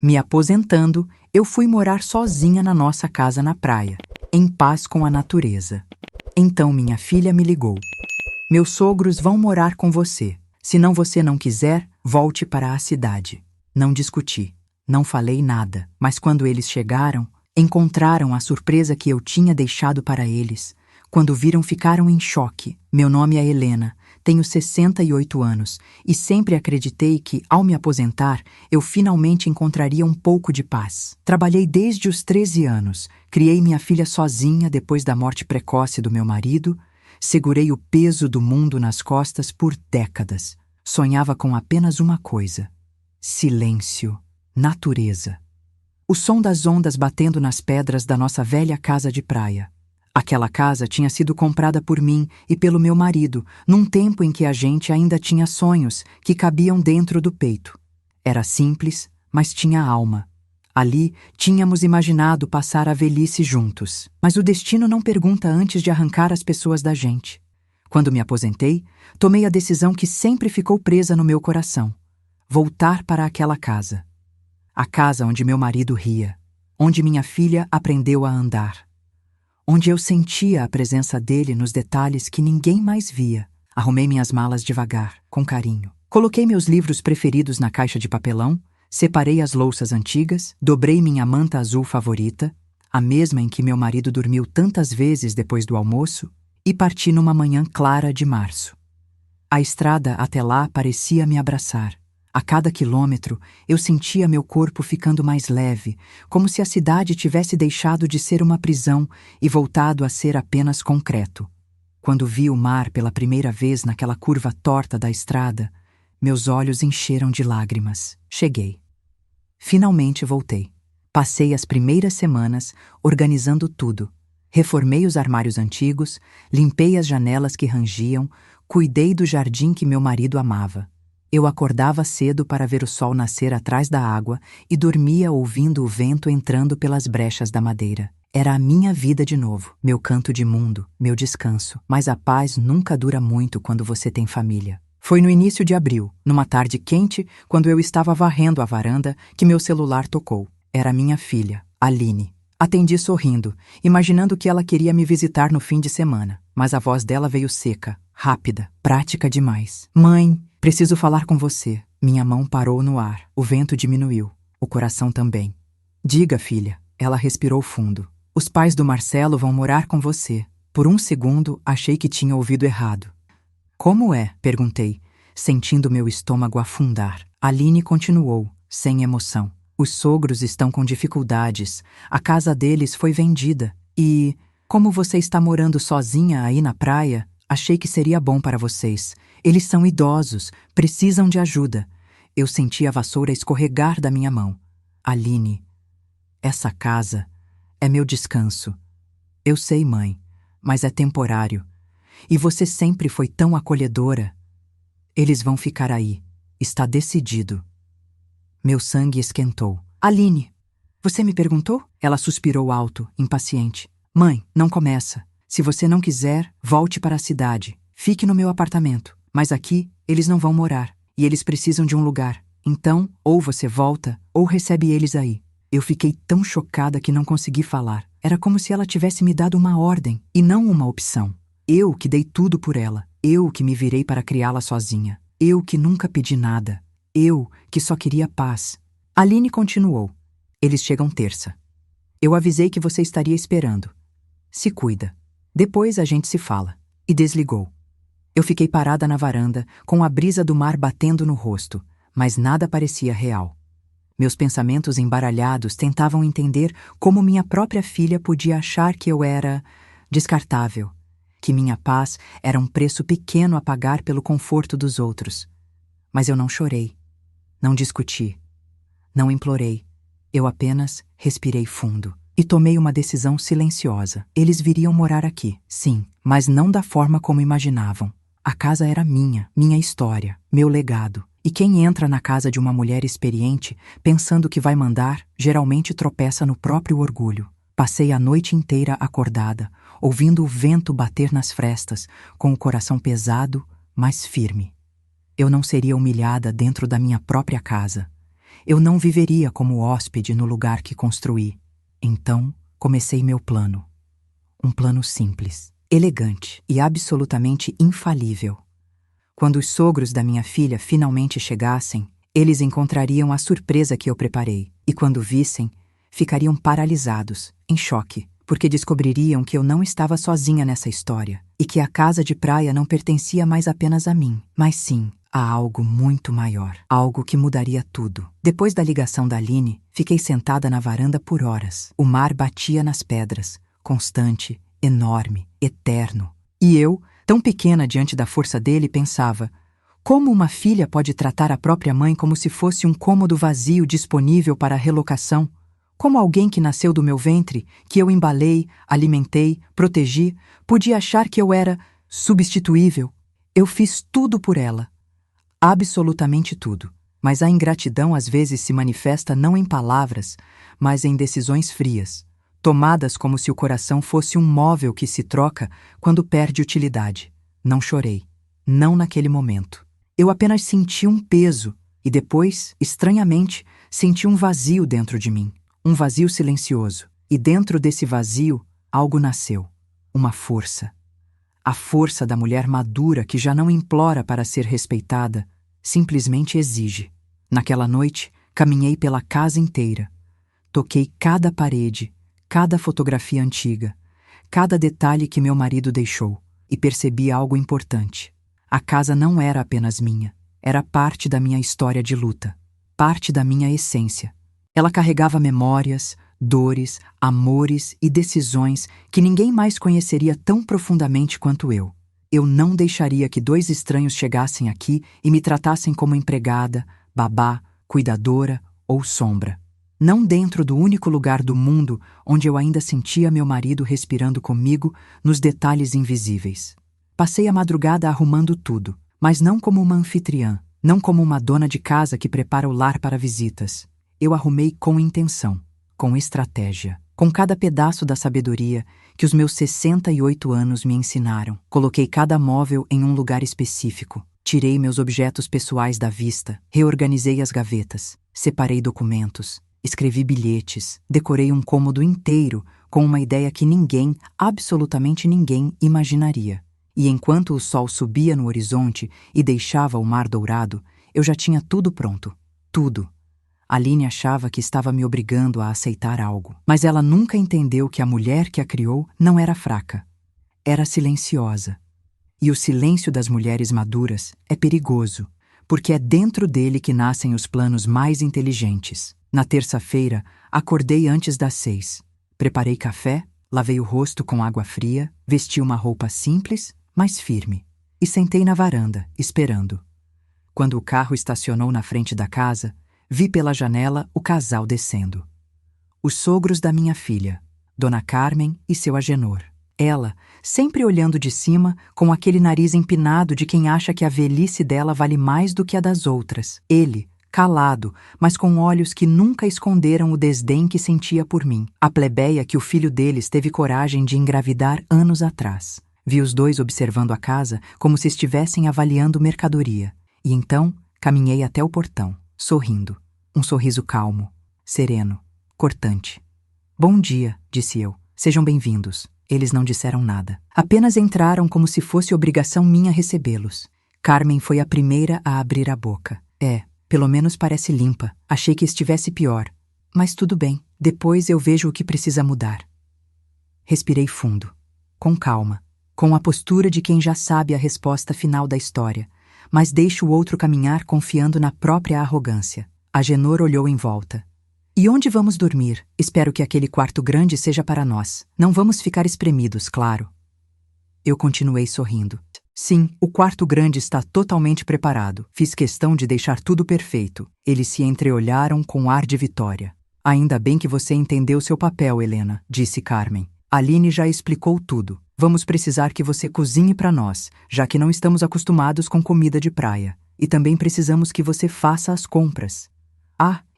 Me aposentando, eu fui morar sozinha na nossa casa na praia, em paz com a natureza. Então minha filha me ligou. Meus sogros vão morar com você. Se você não quiser, volte para a cidade. Não discuti, não falei nada, mas quando eles chegaram, encontraram a surpresa que eu tinha deixado para eles. Quando viram, ficaram em choque. Meu nome é Helena, tenho 68 anos e sempre acreditei que, ao me aposentar, eu finalmente encontraria um pouco de paz. Trabalhei desde os 13 anos, criei minha filha sozinha depois da morte precoce do meu marido, segurei o peso do mundo nas costas por décadas. Sonhava com apenas uma coisa: silêncio, natureza. O som das ondas batendo nas pedras da nossa velha casa de praia. Aquela casa tinha sido comprada por mim e pelo meu marido, num tempo em que a gente ainda tinha sonhos que cabiam dentro do peito. Era simples, mas tinha alma. Ali tínhamos imaginado passar a velhice juntos. Mas o destino não pergunta antes de arrancar as pessoas da gente. Quando me aposentei, tomei a decisão que sempre ficou presa no meu coração: voltar para aquela casa. A casa onde meu marido ria, onde minha filha aprendeu a andar, onde eu sentia a presença dele nos detalhes que ninguém mais via. Arrumei minhas malas devagar, com carinho. Coloquei meus livros preferidos na caixa de papelão, separei as louças antigas, dobrei minha manta azul favorita, a mesma em que meu marido dormiu tantas vezes depois do almoço, e parti numa manhã clara de março. A estrada até lá parecia me abraçar. A cada quilômetro, eu sentia meu corpo ficando mais leve, como se a cidade tivesse deixado de ser uma prisão e voltado a ser apenas concreto. Quando vi o mar pela primeira vez naquela curva torta da estrada, meus olhos encheram de lágrimas. Cheguei. Finalmente voltei. Passei as primeiras semanas organizando tudo. Reformei os armários antigos, limpei as janelas que rangiam, cuidei do jardim que meu marido amava. Eu acordava cedo para ver o sol nascer atrás da água e dormia ouvindo o vento entrando pelas brechas da madeira. Era a minha vida de novo, meu canto de mundo, meu descanso. Mas a paz nunca dura muito quando você tem família. Foi no início de abril, numa tarde quente, quando eu estava varrendo a varanda, que meu celular tocou. Era minha filha, Aline. Atendi sorrindo, imaginando que ela queria me visitar no fim de semana. Mas a voz dela veio seca, rápida, prática demais. Mãe, preciso falar com você. Minha mão parou no ar. O vento diminuiu. O coração também. Diga, filha. Ela respirou fundo. Os pais do Marcelo vão morar com você. Por um segundo, achei que tinha ouvido errado. Como é? Perguntei, sentindo meu estômago afundar. Aline continuou, sem emoção. Os sogros estão com dificuldades. A casa deles foi vendida. E, como você está morando sozinha aí na praia, achei que seria bom para vocês. Eles são idosos, precisam de ajuda. Eu senti a vassoura escorregar da minha mão. Aline, essa casa é meu descanso. Eu sei, mãe, mas é temporário. E você sempre foi tão acolhedora. Eles vão ficar aí. Está decidido. Meu sangue esquentou. Aline, você me perguntou? Ela suspirou alto, impaciente. Mãe, não começa. Se você não quiser, volte para a cidade. Fique no meu apartamento. Mas aqui, eles não vão morar. E eles precisam de um lugar. Então, ou você volta, ou recebe eles aí. Eu fiquei tão chocada que não consegui falar. Era como se ela tivesse me dado uma ordem, e não uma opção. Eu que dei tudo por ela. Eu que me virei para criá-la sozinha. Eu que nunca pedi nada. Eu que só queria paz. Aline continuou. Eles chegam terça. Eu avisei que você estaria esperando. Se cuida. Depois a gente se fala. E desligou. Eu fiquei parada na varanda, com a brisa do mar batendo no rosto, mas nada parecia real. Meus pensamentos embaralhados tentavam entender como minha própria filha podia achar que eu era descartável, que minha paz era um preço pequeno a pagar pelo conforto dos outros. Mas eu não chorei, não discuti, não implorei. Eu apenas respirei fundo e tomei uma decisão silenciosa. Eles viriam morar aqui, sim, mas não da forma como imaginavam. A casa era minha história, meu legado. E quem entra na casa de uma mulher experiente, pensando que vai mandar, geralmente tropeça no próprio orgulho. Passei a noite inteira acordada, ouvindo o vento bater nas frestas, com o coração pesado, mas firme. Eu não seria humilhada dentro da minha própria casa. Eu não viveria como hóspede no lugar que construí. Então, comecei meu plano. Um plano simples, elegante e absolutamente infalível. Quando os sogros da minha filha finalmente chegassem, eles encontrariam a surpresa que eu preparei, e quando vissem, ficariam paralisados, em choque, porque descobririam que eu não estava sozinha nessa história, e que a casa de praia não pertencia mais apenas a mim, mas sim a algo muito maior, algo que mudaria tudo. Depois da ligação da Aline, fiquei sentada na varanda por horas. O mar batia nas pedras, constante, enorme, eterno. E eu, tão pequena diante da força dele, pensava: como uma filha pode tratar a própria mãe como se fosse um cômodo vazio disponível para a relocação? Como alguém que nasceu do meu ventre, que eu embalei, alimentei, protegi, podia achar que eu era substituível? Eu fiz tudo por ela. Absolutamente tudo. Mas a ingratidão às vezes se manifesta não em palavras, mas em decisões frias, tomadas como se o coração fosse um móvel que se troca quando perde utilidade. Não chorei. Não naquele momento. Eu apenas senti um peso e depois, estranhamente, senti um vazio dentro de mim. Um vazio silencioso. E dentro desse vazio, algo nasceu. Uma força. A força da mulher madura que já não implora para ser respeitada, simplesmente exige. Naquela noite, caminhei pela casa inteira. Toquei cada parede, cada fotografia antiga, cada detalhe que meu marido deixou, e percebi algo importante. A casa não era apenas minha, era parte da minha história de luta, parte da minha essência. Ela carregava memórias, dores, amores e decisões que ninguém mais conheceria tão profundamente quanto eu. Eu não deixaria que dois estranhos chegassem aqui e me tratassem como empregada, babá, cuidadora ou sombra. Não dentro do único lugar do mundo onde eu ainda sentia meu marido respirando comigo nos detalhes invisíveis. Passei a madrugada arrumando tudo, mas não como uma anfitriã, não como uma dona de casa que prepara o lar para visitas. Eu arrumei com intenção, com estratégia, com cada pedaço da sabedoria que os meus 68 anos me ensinaram. Coloquei cada móvel em um lugar específico. Tirei meus objetos pessoais da vista, reorganizei as gavetas, separei documentos, escrevi bilhetes, decorei um cômodo inteiro com uma ideia que ninguém, absolutamente ninguém, imaginaria. E enquanto o sol subia no horizonte e deixava o mar dourado, eu já tinha tudo pronto. Tudo. Aline achava que estava me obrigando a aceitar algo, mas ela nunca entendeu que a mulher que a criou não era fraca. Era silenciosa. E o silêncio das mulheres maduras é perigoso, porque é dentro dele que nascem os planos mais inteligentes. Na terça-feira, acordei antes das 6. Preparei café, lavei o rosto com água fria, vesti uma roupa simples, mas firme, e sentei na varanda, esperando. Quando o carro estacionou na frente da casa, vi pela janela o casal descendo. Os sogros da minha filha, Dona Carmen e seu Agenor. Ela, sempre olhando de cima, com aquele nariz empinado de quem acha que a velhice dela vale mais do que a das outras. Ele, calado, mas com olhos que nunca esconderam o desdém que sentia por mim. A plebeia que o filho deles teve coragem de engravidar anos atrás. Vi os dois observando a casa como se estivessem avaliando mercadoria. E então, caminhei até o portão, sorrindo. Um sorriso calmo, sereno, cortante. Bom dia, disse eu. Sejam bem-vindos. Eles não disseram nada. Apenas entraram como se fosse obrigação minha recebê-los. Carmen foi a primeira a abrir a boca. Pelo menos parece limpa. Achei que estivesse pior. Mas tudo bem. Depois eu vejo o que precisa mudar. Respirei fundo, com calma, com a postura de quem já sabe a resposta final da história, mas deixa o outro caminhar confiando na própria arrogância. Agenor olhou em volta. E onde vamos dormir? Espero que aquele quarto grande seja para nós. Não vamos ficar espremidos, claro. Eu continuei sorrindo. Sim, o quarto grande está totalmente preparado. Fiz questão de deixar tudo perfeito. Eles se entreolharam com ar de vitória. Ainda bem que você entendeu seu papel, Helena, disse Carmen. Aline já explicou tudo. Vamos precisar que você cozinhe para nós, já que não estamos acostumados com comida de praia. E também precisamos que você faça as compras.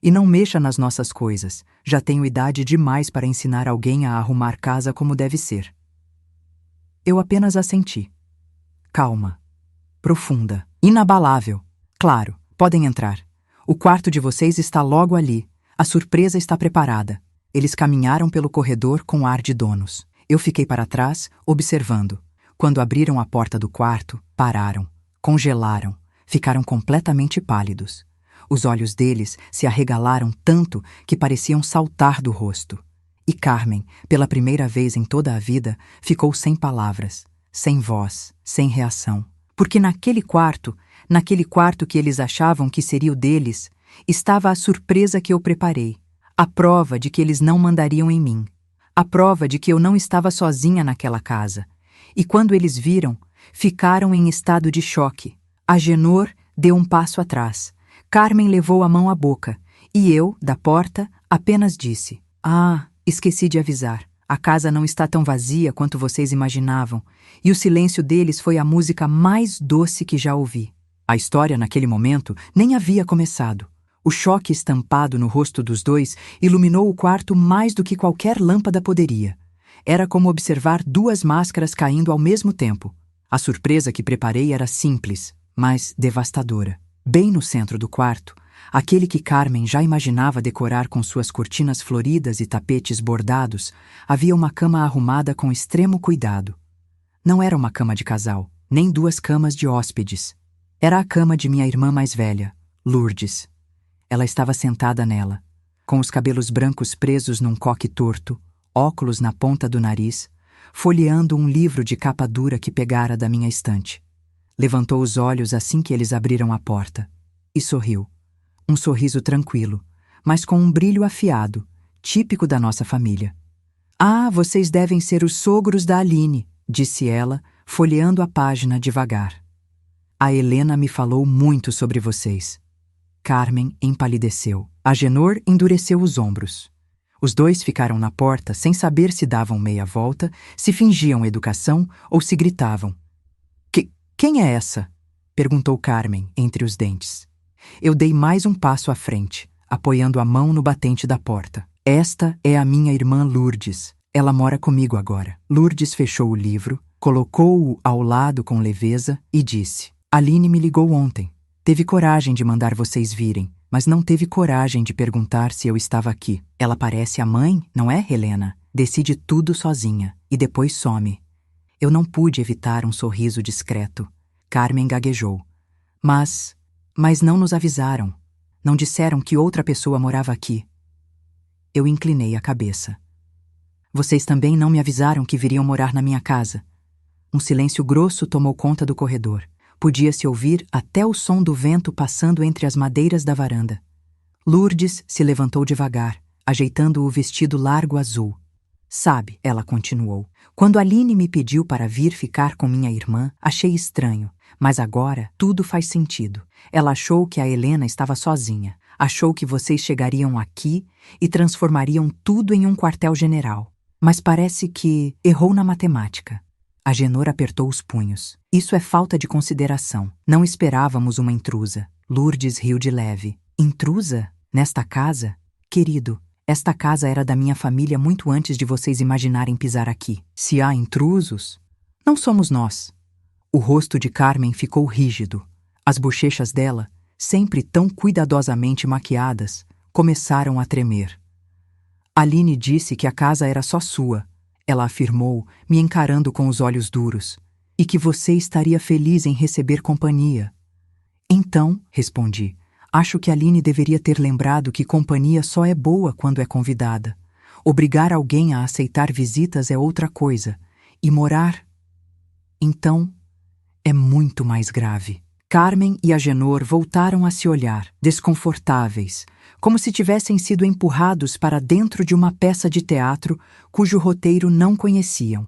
E não mexa nas nossas coisas. Já tenho idade demais para ensinar alguém a arrumar casa como deve ser. Eu apenas assenti. Calma. Profunda. Inabalável. Claro, podem entrar. O quarto de vocês está logo ali. A surpresa está preparada. Eles caminharam pelo corredor com ar de donos. Eu fiquei para trás, observando. Quando abriram a porta do quarto, pararam, congelaram, ficaram completamente pálidos. Os olhos deles se arregalaram tanto que pareciam saltar do rosto. E Carmen, pela primeira vez em toda a vida, ficou sem palavras, sem voz, sem reação. Porque naquele quarto que eles achavam que seria o deles, estava a surpresa que eu preparei, a prova de que eles não mandariam em mim, a prova de que eu não estava sozinha naquela casa. E quando eles viram, ficaram em estado de choque. Agenor deu um passo atrás. Carmen levou a mão à boca, e eu, da porta, apenas disse: "Ah, esqueci de avisar. A casa não está tão vazia quanto vocês imaginavam, e o silêncio deles foi a música mais doce que já ouvi." A história, naquele momento, nem havia começado. O choque estampado no rosto dos dois iluminou o quarto mais do que qualquer lâmpada poderia. Era como observar duas máscaras caindo ao mesmo tempo. A surpresa que preparei era simples, mas devastadora. Bem no centro do quarto, aquele que Carmen já imaginava decorar com suas cortinas floridas e tapetes bordados, havia uma cama arrumada com extremo cuidado. Não era uma cama de casal, nem duas camas de hóspedes. Era a cama de minha irmã mais velha, Lourdes. Ela estava sentada nela, com os cabelos brancos presos num coque torto, óculos na ponta do nariz, folheando um livro de capa dura que pegara da minha estante. Levantou os olhos assim que eles abriram a porta e sorriu. Um sorriso tranquilo, mas com um brilho afiado, típico da nossa família. "Ah, vocês devem ser os sogros da Aline", disse ela, folheando a página devagar. "A Helena me falou muito sobre vocês." Carmen empalideceu. Agenor endureceu os ombros. Os dois ficaram na porta sem saber se davam meia volta, se fingiam educação ou se gritavam. Quem é essa?" perguntou Carmen entre os dentes. Eu dei mais um passo à frente, apoiando a mão no batente da porta. "Esta é a minha irmã Lourdes. Ela mora comigo agora." Lourdes fechou o livro, colocou-o ao lado com leveza e disse: "Aline me ligou ontem. Teve coragem de mandar vocês virem, mas não teve coragem de perguntar se eu estava aqui. Ela parece a mãe, não é, Helena? Decide tudo sozinha e depois some." Eu não pude evitar um sorriso discreto. Carmen gaguejou. Mas não nos avisaram. Não disseram que outra pessoa morava aqui." Eu inclinei a cabeça. "Vocês também não me avisaram que viriam morar na minha casa." Um silêncio grosso tomou conta do corredor. Podia-se ouvir até o som do vento passando entre as madeiras da varanda. Lourdes se levantou devagar, ajeitando o vestido largo azul. "Sabe", ela continuou, "quando Aline me pediu para vir ficar com minha irmã, achei estranho, mas agora tudo faz sentido. Ela achou que a Helena estava sozinha, achou que vocês chegariam aqui e transformariam tudo em um quartel-general. Mas parece que errou na matemática." Agenor apertou os punhos. "Isso é falta de consideração. Não esperávamos uma intrusa." Lourdes riu de leve. "Intrusa? Nesta casa? Querido, esta casa era da minha família muito antes de vocês imaginarem pisar aqui. Se há intrusos, não somos nós." O rosto de Carmen ficou rígido. As bochechas dela, sempre tão cuidadosamente maquiadas, começaram a tremer. "Aline disse que a casa era só sua", ela afirmou, me encarando com os olhos duros, "e que você estaria feliz em receber companhia." "Então", respondi, "acho que Aline deveria ter lembrado que companhia só é boa quando é convidada. Obrigar alguém a aceitar visitas é outra coisa, e morar, então, é muito mais grave." Carmen e Agenor voltaram a se olhar, desconfortáveis, como se tivessem sido empurrados para dentro de uma peça de teatro cujo roteiro não conheciam,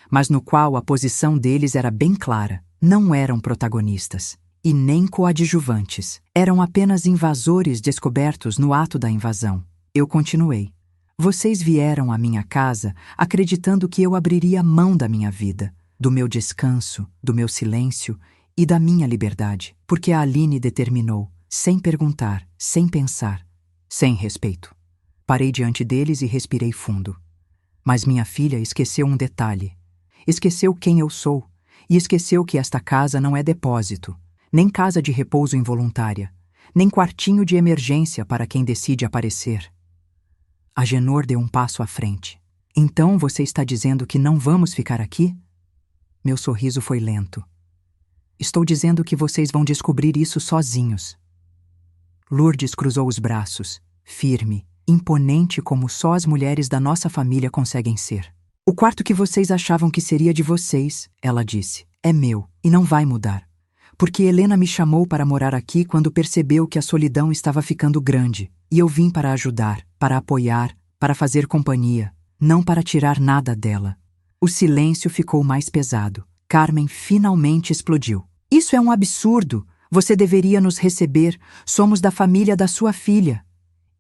mas no qual a posição deles era bem clara. Não eram protagonistas e nem coadjuvantes. Eram apenas invasores descobertos no ato da invasão. Eu continuei. "Vocês vieram à minha casa acreditando que eu abriria mão da minha vida, do meu descanso, do meu silêncio e da minha liberdade, porque a Aline determinou, sem perguntar, sem pensar, sem respeito." Parei diante deles e respirei fundo. Mas minha filha esqueceu um detalhe. Esqueceu quem eu sou e esqueceu que esta casa não é depósito, nem casa de repouso involuntária, nem quartinho de emergência para quem decide aparecer. Agenor deu um passo à frente. Então você está dizendo que não vamos ficar aqui? Meu sorriso foi lento. Estou dizendo que vocês vão descobrir isso sozinhos. Lourdes cruzou os braços, firme, imponente como só as mulheres da nossa família conseguem ser. O quarto que vocês achavam que seria de vocês, ela disse, é meu e não vai mudar. Porque Helena me chamou para morar aqui quando percebeu que a solidão estava ficando grande, e eu vim para ajudar, para apoiar, para fazer companhia, não para tirar nada dela. O silêncio ficou mais pesado. Carmen finalmente explodiu. Isso é um absurdo! Você deveria nos receber. Somos da família da sua filha.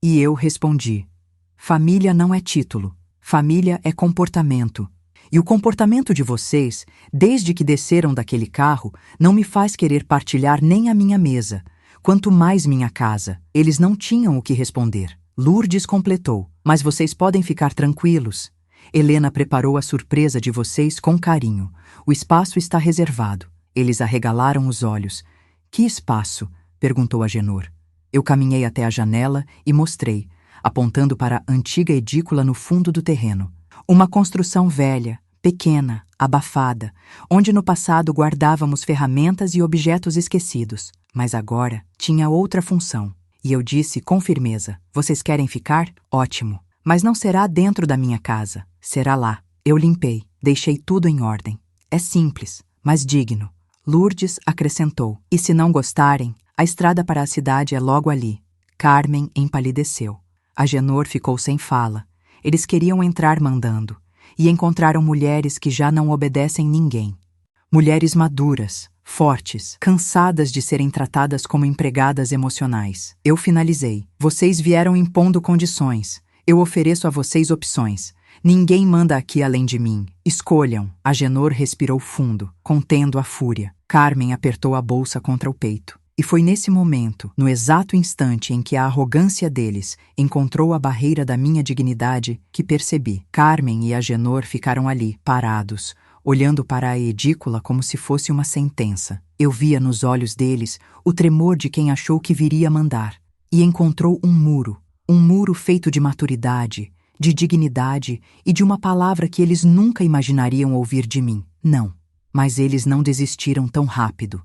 E eu respondi: família não é título. Família é comportamento. E o comportamento de vocês, desde que desceram daquele carro, não me faz querer partilhar nem a minha mesa, quanto mais minha casa. Eles não tinham o que responder. Lourdes completou: mas vocês podem ficar tranquilos. Helena preparou a surpresa de vocês com carinho. O espaço está reservado. Eles arregalaram os olhos. Que espaço? Perguntou Agenor. Eu caminhei até a janela e mostrei, apontando para a antiga edícula no fundo do terreno. Uma construção velha, pequena, abafada, onde no passado guardávamos ferramentas e objetos esquecidos, mas agora tinha outra função. E eu disse com firmeza: vocês querem ficar? Ótimo. Mas não será dentro da minha casa, será lá. Eu limpei, deixei tudo em ordem. É simples, mas digno. Lourdes acrescentou: e se não gostarem, a estrada para a cidade é logo ali. Carmen empalideceu. Agenor ficou sem fala. Eles queriam entrar mandando, e encontraram mulheres que já não obedecem ninguém. Mulheres maduras, fortes, cansadas de serem tratadas como empregadas emocionais. Eu finalizei: vocês vieram impondo condições. Eu ofereço a vocês opções. Ninguém manda aqui além de mim. Escolham. Agenor respirou fundo, contendo a fúria. Carmen apertou a bolsa contra o peito. E foi nesse momento, no exato instante em que a arrogância deles encontrou a barreira da minha dignidade, que percebi. Carmen e Agenor ficaram ali, parados, olhando para a edícula como se fosse uma sentença. Eu via nos olhos deles o tremor de quem achou que viria mandar. E encontrou um muro feito de maturidade, de dignidade e de uma palavra que eles nunca imaginariam ouvir de mim. Não. Mas eles não desistiram tão rápido.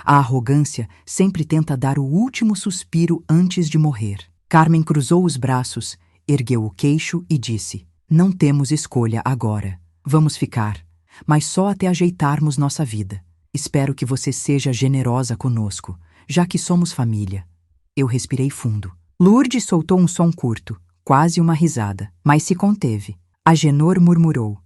A arrogância sempre tenta dar o último suspiro antes de morrer. Carmen cruzou os braços, ergueu o queixo e disse: não temos escolha agora. Vamos ficar, mas só até ajeitarmos nossa vida. Espero que você seja generosa conosco, já que somos família. Eu respirei fundo. Lourdes soltou um som curto, quase uma risada, mas se conteve. Agenor murmurou: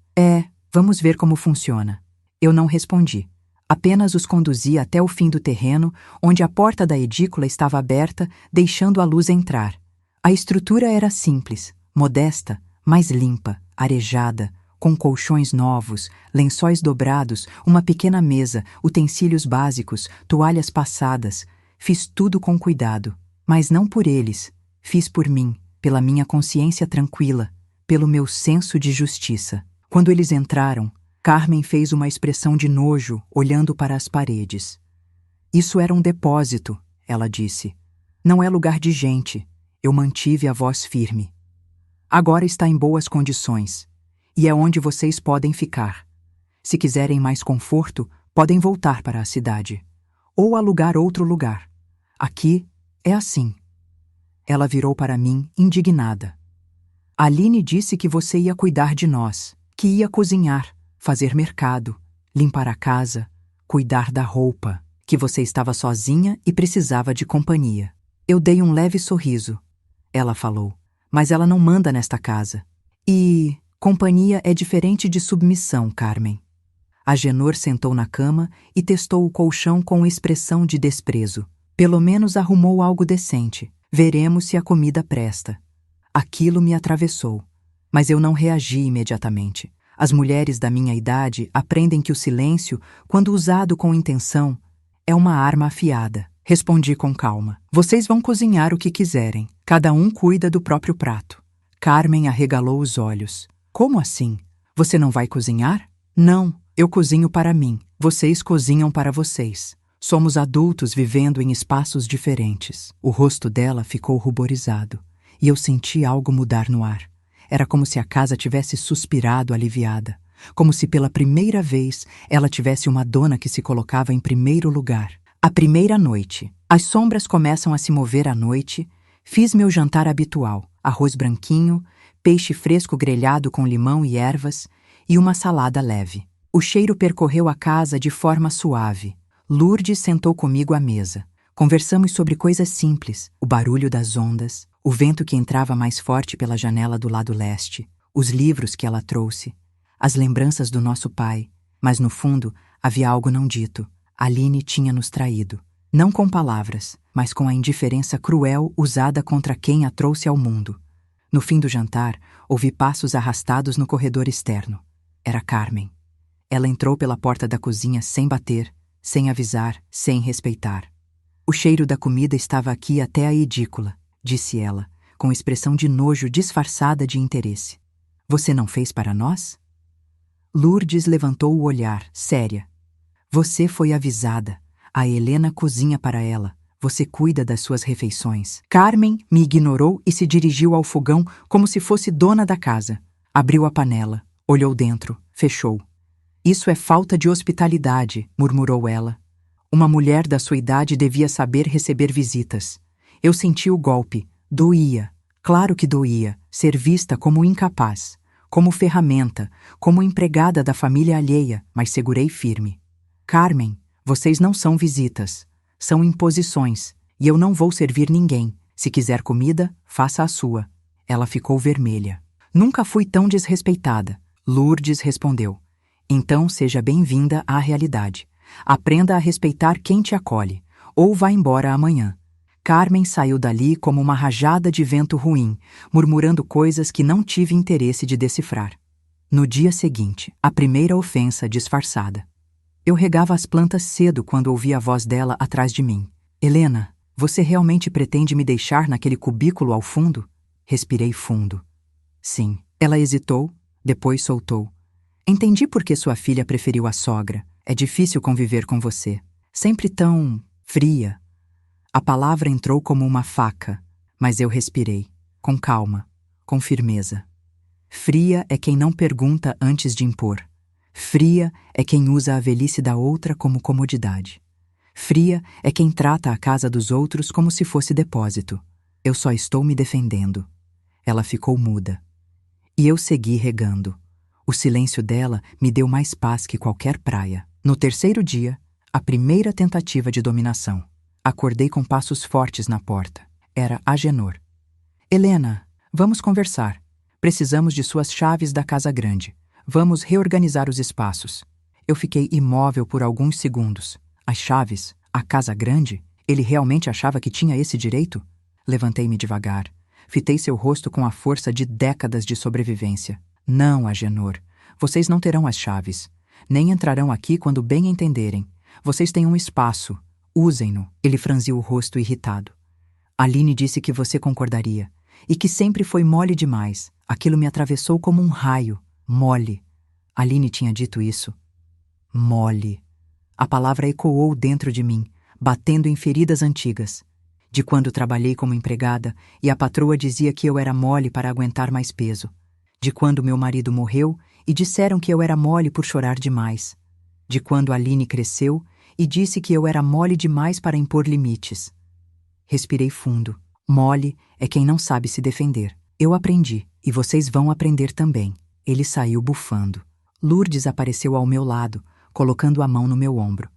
vamos ver como funciona. Eu não respondi. Apenas os conduzi até o fim do terreno, onde a porta da edícula estava aberta, deixando a luz entrar. A estrutura era simples, modesta, mas limpa, arejada, com colchões novos, lençóis dobrados, uma pequena mesa, utensílios básicos, toalhas passadas. Fiz tudo com cuidado, mas não por eles. Fiz por mim, pela minha consciência tranquila, pelo meu senso de justiça. Quando eles entraram, Carmen fez uma expressão de nojo, olhando para as paredes. Isso era um depósito, ela disse. Não é lugar de gente. Eu mantive a voz firme. Agora está em boas condições, e é onde vocês podem ficar. Se quiserem mais conforto, podem voltar para a cidade, ou alugar outro lugar. Aqui é assim. Ela virou para mim, indignada. Aline disse que você ia cuidar de nós, que ia cozinhar, fazer mercado, limpar a casa, cuidar da roupa, que você estava sozinha e precisava de companhia. Eu dei um leve sorriso. Ela falou: mas ela não manda nesta casa. E companhia é diferente de submissão, Carmen. Agenor sentou na cama e testou o colchão com expressão de desprezo. Pelo menos arrumou algo decente. Veremos se a comida presta. Aquilo me atravessou, mas eu não reagi imediatamente. As mulheres da minha idade aprendem que o silêncio, quando usado com intenção, é uma arma afiada. Respondi com calma: vocês vão cozinhar o que quiserem. Cada um cuida do próprio prato. Carmen arregalou os olhos. Como assim? Você não vai cozinhar? Não, eu cozinho para mim. Vocês cozinham para vocês. Somos adultos vivendo em espaços diferentes. O rosto dela ficou ruborizado, e eu senti algo mudar no ar. Era como se a casa tivesse suspirado aliviada, como se pela primeira vez ela tivesse uma dona que se colocava em primeiro lugar. A primeira noite. As sombras começam a se mover à noite. Fiz meu jantar habitual: arroz branquinho, peixe fresco grelhado com limão e ervas e uma salada leve. O cheiro percorreu a casa de forma suave. Lourdes sentou comigo à mesa. Conversamos sobre coisas simples: o barulho das ondas, o vento que entrava mais forte pela janela do lado leste, os livros que ela trouxe, as lembranças do nosso pai. Mas no fundo havia algo não dito. Aline tinha nos traído. Não com palavras, mas com a indiferença cruel usada contra quem a trouxe ao mundo. No fim do jantar, ouvi passos arrastados no corredor externo. Era Carmen. Ela entrou pela porta da cozinha sem bater, sem avisar, sem respeitar. O cheiro da comida estava aqui até a edícula, disse ela, com expressão de nojo disfarçada de interesse. Você não fez para nós? Lourdes levantou o olhar, séria. Você foi avisada. A Helena cozinha para ela. Você cuida das suas refeições. Carmen me ignorou e se dirigiu ao fogão como se fosse dona da casa. Abriu a panela, olhou dentro, fechou. Isso é falta de hospitalidade, murmurou ela. Uma mulher da sua idade devia saber receber visitas. Eu senti o golpe. Doía. Claro que doía. Ser vista como incapaz, como ferramenta, como empregada da família alheia, mas segurei firme. Carmen, vocês não são visitas. São imposições. E eu não vou servir ninguém. Se quiser comida, faça a sua. Ela ficou vermelha. Nunca fui tão desrespeitada. Lourdes respondeu. Então seja bem-vinda à realidade. Aprenda a respeitar quem te acolhe, ou vá embora amanhã. Carmen saiu dali como uma rajada de vento ruim, murmurando coisas que não tive interesse de decifrar. No dia seguinte, a primeira ofensa disfarçada. Eu regava as plantas cedo quando ouvi a voz dela atrás de mim. Helena, você realmente pretende me deixar naquele cubículo ao fundo? Respirei fundo. Sim. Ela hesitou, depois soltou. Entendi por que sua filha preferiu a sogra. É difícil conviver com você. Sempre tão fria. A palavra entrou como uma faca, mas eu respirei, com calma, com firmeza. Fria é quem não pergunta antes de impor. Fria é quem usa a velhice da outra como comodidade. Fria é quem trata a casa dos outros como se fosse depósito. Eu só estou me defendendo. Ela ficou muda. E eu segui regando. O silêncio dela me deu mais paz que qualquer praia. No terceiro dia, a primeira tentativa de dominação. Acordei com passos fortes na porta. Era Agenor. Helena, vamos conversar. Precisamos de suas chaves da casa grande. Vamos reorganizar os espaços. Eu fiquei imóvel por alguns segundos. As chaves? A casa grande? Ele realmente achava que tinha esse direito? Levantei-me devagar. Fitei seu rosto com a força de décadas de sobrevivência. Não, Agenor. Vocês não terão as chaves. Nem entrarão aqui quando bem entenderem. Vocês têm um espaço. Usem-no. Ele franziu o rosto irritado. Aline disse que você concordaria. E que sempre foi mole demais. Aquilo me atravessou como um raio. Mole. Aline tinha dito isso. Mole. A palavra ecoou dentro de mim, batendo em feridas antigas. De quando trabalhei como empregada e a patroa dizia que eu era mole para aguentar mais peso. De quando meu marido morreu e disseram que eu era mole por chorar demais. De quando Aline cresceu e disse que eu era mole demais para impor limites. Respirei fundo. Mole é quem não sabe se defender. Eu aprendi, e vocês vão aprender também. Ele saiu bufando. Lourdes apareceu ao meu lado, colocando a mão no meu ombro.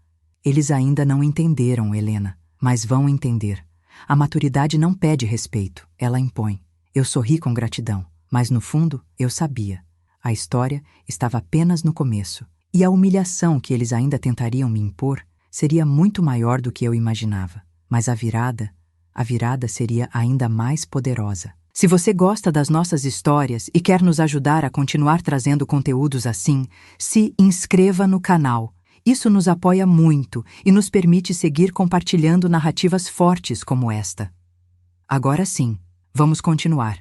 Eles ainda não entenderam, Helena, mas vão entender. A maturidade não pede respeito, ela impõe. Eu sorri com gratidão, mas no fundo eu sabia. A história estava apenas no começo, e a humilhação que eles ainda tentariam me impor seria muito maior do que eu imaginava. Mas a virada seria ainda mais poderosa. Se você gosta das nossas histórias e quer nos ajudar a continuar trazendo conteúdos assim, se inscreva no canal. Isso nos apoia muito e nos permite seguir compartilhando narrativas fortes como esta. Agora sim, vamos continuar.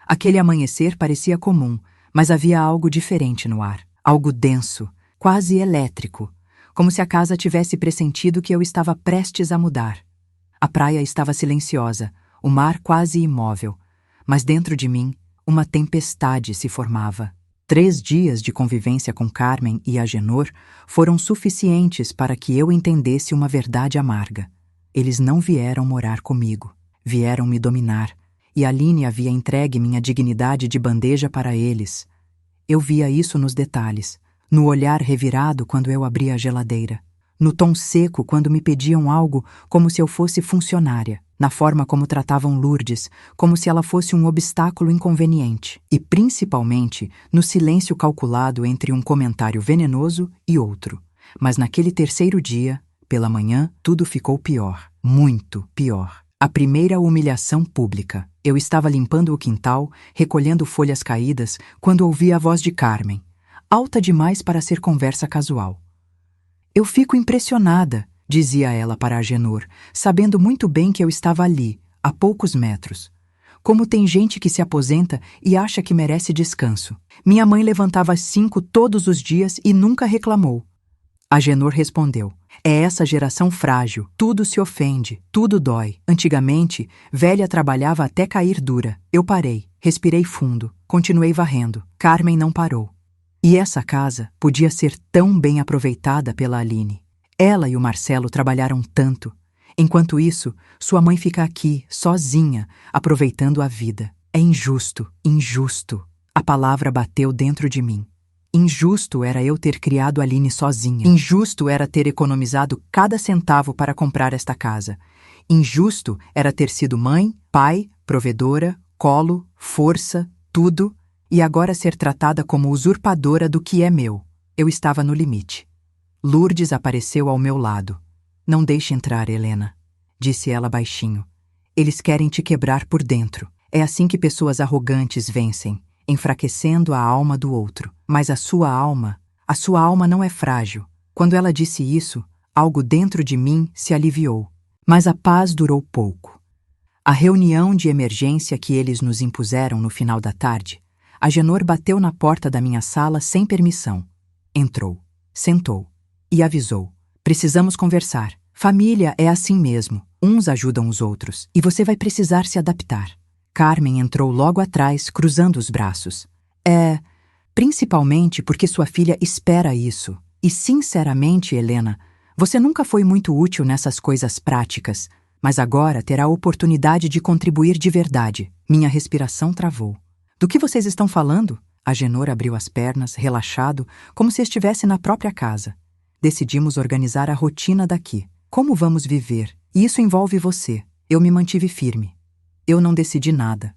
Aquele amanhecer parecia comum, mas havia algo diferente no ar. Algo denso, quase elétrico, como se a casa tivesse pressentido que eu estava prestes a mudar. A praia estava silenciosa, o mar quase imóvel, mas dentro de mim, uma tempestade se formava. 3 dias de convivência com Carmen e Agenor foram suficientes para que eu entendesse uma verdade amarga. Eles não vieram morar comigo, vieram me dominar, e Aline havia entregue minha dignidade de bandeja para eles. Eu via isso nos detalhes, no olhar revirado quando eu abria a geladeira, no tom seco quando me pediam algo como se eu fosse funcionária, na forma como tratavam Lourdes, como se ela fosse um obstáculo inconveniente, e principalmente no silêncio calculado entre um comentário venenoso e outro. Mas naquele 3º dia, pela manhã, tudo ficou pior, muito pior. A primeira humilhação pública. Eu estava limpando o quintal, recolhendo folhas caídas, quando ouvi a voz de Carmen, alta demais para ser conversa casual. Eu fico impressionada, dizia ela para Agenor, sabendo muito bem que eu estava ali, a poucos metros. Como tem gente que se aposenta e acha que merece descanso. Minha mãe levantava às 5 todos os dias e nunca reclamou. Agenor respondeu: é essa geração frágil, tudo se ofende, tudo dói. Antigamente, velha trabalhava até cair dura. Eu parei, respirei fundo, continuei varrendo. Carmen não parou. E essa casa podia ser tão bem aproveitada pela Aline. Ela e o Marcelo trabalharam tanto. Enquanto isso, sua mãe fica aqui, sozinha, aproveitando a vida. É injusto, injusto. A palavra bateu dentro de mim. Injusto era eu ter criado a Aline sozinha. Injusto era ter economizado cada centavo para comprar esta casa. Injusto era ter sido mãe, pai, provedora, colo, força, tudo, e agora ser tratada como usurpadora do que é meu. Eu estava no limite. Lourdes apareceu ao meu lado. Não deixe entrar, Helena, disse ela baixinho. Eles querem te quebrar por dentro. É assim que pessoas arrogantes vencem, enfraquecendo a alma do outro. Mas a sua alma não é frágil. Quando ela disse isso, algo dentro de mim se aliviou. Mas a paz durou pouco. A reunião de emergência que eles nos impuseram no final da tarde, Agenor bateu na porta da minha sala sem permissão. Entrou, sentou e avisou: precisamos conversar. Família é assim mesmo, uns ajudam os outros, e você vai precisar se adaptar. Carmen entrou logo atrás, cruzando os braços. Principalmente porque sua filha espera isso. E sinceramente, Helena, você nunca foi muito útil nessas coisas práticas, mas agora terá a oportunidade de contribuir de verdade. Minha respiração travou. Do que vocês estão falando? Agenor abriu as pernas, relaxado, como se estivesse na própria casa. Decidimos organizar a rotina daqui. Como vamos viver? E isso envolve você. Eu me mantive firme. Eu não decidi nada.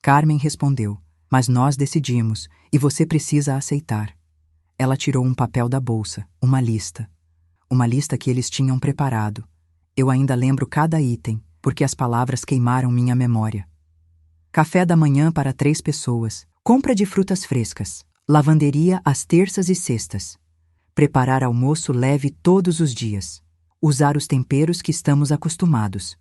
Carmen respondeu: mas nós decidimos, e você precisa aceitar. Ela tirou um papel da bolsa, uma lista. Uma lista que eles tinham preparado. Eu ainda lembro cada item, porque as palavras queimaram minha memória. Café da manhã para 3 pessoas. Compra de frutas frescas. Lavanderia às terças e sextas. Preparar almoço leve todos os dias. Usar os temperos que estamos acostumados.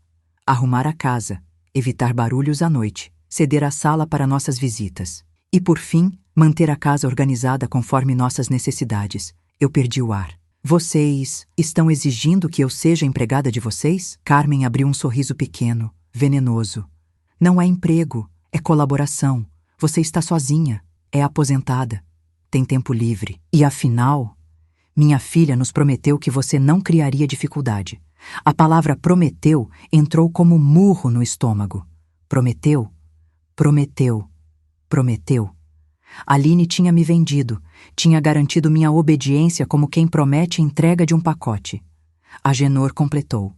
Arrumar a casa. Evitar barulhos à noite. Ceder a sala para nossas visitas. E, por fim, manter a casa organizada conforme nossas necessidades. Eu perdi o ar. Vocês estão exigindo que eu seja empregada de vocês? Carmen abriu um sorriso pequeno, venenoso. Não é emprego, é colaboração. Você está sozinha, é aposentada, tem tempo livre. E afinal, minha filha nos prometeu que você não criaria dificuldade. A palavra prometeu entrou como murro no estômago. Prometeu, prometeu, prometeu. Aline tinha me vendido, tinha garantido minha obediência como quem promete entrega de um pacote. Agenor completou.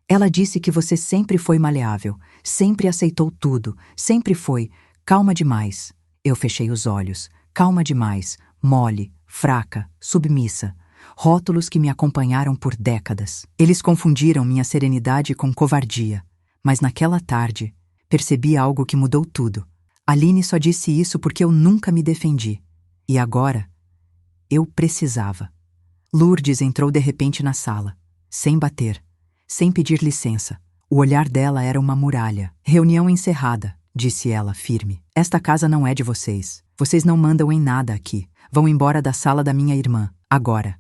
Ela disse que você sempre foi maleável, sempre aceitou tudo, sempre foi calma demais. Eu fechei os olhos. Calma demais, mole, fraca, submissa. Rótulos que me acompanharam por décadas. Eles confundiram minha serenidade com covardia. Mas naquela tarde, percebi algo que mudou tudo. Aline só disse isso porque eu nunca me defendi. E agora, eu precisava. Lourdes entrou de repente na sala, sem bater, sem pedir licença. O olhar dela era uma muralha. Reunião encerrada, disse ela, firme. Esta casa não é de vocês. Vocês não mandam em nada aqui. Vão embora da sala da minha irmã, agora.